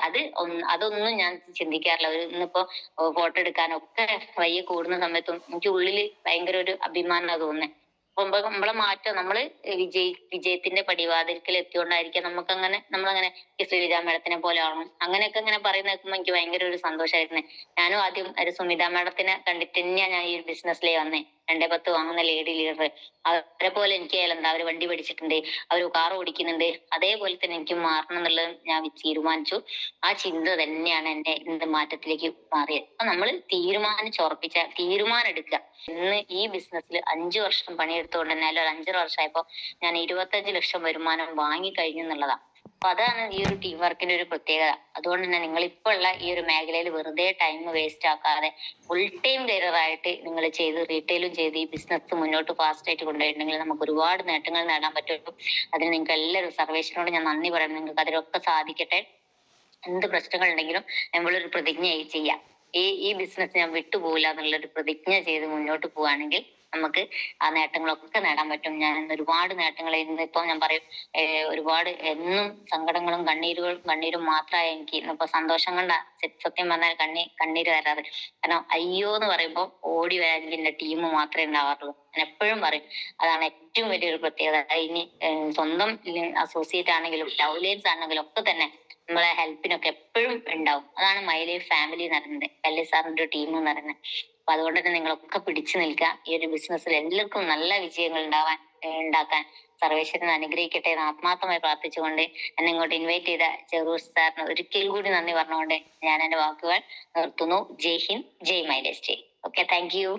[SPEAKER 1] അതൊന്നും ഞാൻ ചിന്തിക്കാറില്ല. ഇന്നിപ്പോ ഫോട്ടോ എടുക്കാനൊക്കെ വയ്യ കൂടുന്ന സമയത്തും എനിക്ക് ഉള്ളില് ഭയങ്കര ഒരു അഭിമാനം തോന്നുന്നത്. അപ്പൊ നമ്മളെ മാറ്റം, നമ്മള് വിജയത്തിന്റെ പടിവാതിൽക്കൽ എത്തിയോണ്ടായിരിക്കാം നമ്മളങ്ങനെ ഈ ശ്രീജ മേഡത്തിനെ പോലെ ആവണം അങ്ങനെയൊക്കെ ഇങ്ങനെ പറയുന്ന കേൾക്കുമ്പോ എനിക്ക് ഭയങ്കര ഒരു സന്തോഷമായിരുന്നു. ഞാനും ആദ്യം ഒരു സുമിത മേഡത്തിനെ കണ്ടിട്ട് തന്നെയാണ് ഞാൻ ഈ ഒരു ബിസിനസ്സിലേ വന്നേ. 210 വാങ്ങുന്ന ലേഡി ലീഡർ, അവരെ പോലെ എനിക്ക് എന്താ, അവര് വണ്ടി പഠിച്ചിട്ടുണ്ട്, അവര് കാർ ഓടിക്കുന്നുണ്ട്, അതേപോലെ തന്നെ എനിക്ക് മാറണം എന്നുള്ളത് ഞാൻ തീരുമാനിച്ചു. ആ ചിന്ത തന്നെയാണ് എന്നെ ഇന്ന് മാറ്റത്തിലേക്ക് മാറിയത്. അപ്പൊ നമ്മൾ തീരുമാനം എടുക്കുക. ഇന്ന് ഈ ബിസിനസ്സിൽ 5 വർഷം പണിയെടുത്തുകൊണ്ട് തന്നെ, അല്ല 5 വർഷമായപ്പോ ഞാൻ 25 ലക്ഷം വരുമാനം വാങ്ങി കഴിഞ്ഞു എന്നുള്ളതാണ്. അപ്പൊ അതാണ് ഈ ഒരു ടീം വർക്കിന്റെ ഒരു പ്രത്യേകത. അതുകൊണ്ട് തന്നെ നിങ്ങൾ ഇപ്പോൾ ഉള്ള ഈ ഒരു മേഖലയിൽ വെറുതെ ടൈം വേസ്റ്റ് ആക്കാതെ ഫുൾ ടൈം കരിയർ ആയിട്ട് നിങ്ങൾ ചെയ്ത് റീറ്റെയിലും ചെയ്ത് ഈ ബിസിനസ് മുന്നോട്ട് ഫാസ്റ്റ് ആയിട്ട് കൊണ്ടുപോയിട്ടുണ്ടെങ്കിൽ നമുക്ക് ഒരുപാട് നേട്ടങ്ങൾ നേടാൻ പറ്റും. അതിന് നിങ്ങൾക്ക് എല്ലാവരും സർവേഷനോട് ഞാൻ നന്ദി പറയുന്നു. നിങ്ങൾക്ക് അതിലൊക്കെ സാധിക്കട്ടെ. എന്ത് പ്രശ്നങ്ങൾ ഉണ്ടെങ്കിലും നമ്മളൊരു പ്രതിജ്ഞ ചെയ്യാം. ഈ ബിസിനസ് ഞാൻ വിട്ടുപോകില്ല എന്നുള്ളൊരു പ്രതിജ്ഞ ചെയ്ത് മുന്നോട്ട് പോവുകയാണെങ്കിൽ നമുക്ക് ആ നേട്ടങ്ങളൊക്കെ നേടാൻ പറ്റും. ഞാൻ ഒരുപാട് നേട്ടങ്ങൾ ഇന്നിപ്പോ ഞാൻ പറയും, ഒരുപാട് എന്നും സങ്കടങ്ങളും കണ്ണീരും മാത്രമായ എനിക്ക് ഇന്നിപ്പോ സന്തോഷം കൊണ്ടാ സത്യം പറഞ്ഞാൽ കണ്ണീര് വരാറ്. കാരണം അയ്യോ എന്ന് പറയുമ്പോൾ ഓടി വരാൻ എന്റെ ടീം മാത്രമേ ഉണ്ടാവാറുള്ളൂ. ഞാൻ എപ്പോഴും പറയും അതാണ് ഏറ്റവും വലിയൊരു പ്രത്യേകത. ഇനി സ്വന്തം അസോസിയേറ്റ് ആണെങ്കിലും ലവ് ലൈൻസ് ആണെങ്കിലും ഒക്കെ തന്നെ നമ്മളെ ഹെൽപ്പിനൊക്കെ എപ്പോഴും ഉണ്ടാവും. അതാണ് മൈ ലൈഫ് ഫാമിലി എന്ന് പറയുന്നത്, കല്ലി സാറിന്റെ ഒരു ടീം എന്ന് പറയുന്നത്. അപ്പൊ അതുകൊണ്ട് തന്നെ നിങ്ങളൊക്കെ പിടിച്ചു നിൽക്കുക. ഈ ഒരു ബിസിനസ്സിൽ എല്ലാവർക്കും നല്ല വിജയങ്ങൾ ഉണ്ടാക്കാൻ സർവേശ്വരൻ അനുഗ്രഹിക്കട്ടെ എന്ന് ആത്മാർത്ഥമായി പ്രാർത്ഥിച്ചുകൊണ്ട് എന്നെ ഇങ്ങോട്ട് ഇൻവൈറ്റ് ചെയ്ത ചെറൂർ സാറിന് ഒരിക്കൽ കൂടി നന്ദി പറഞ്ഞുകൊണ്ട് ഞാൻ എന്റെ വാക്കുകൾ നിർത്തുന്നു. Jai Hind, Jai my life style. Okay, thank U.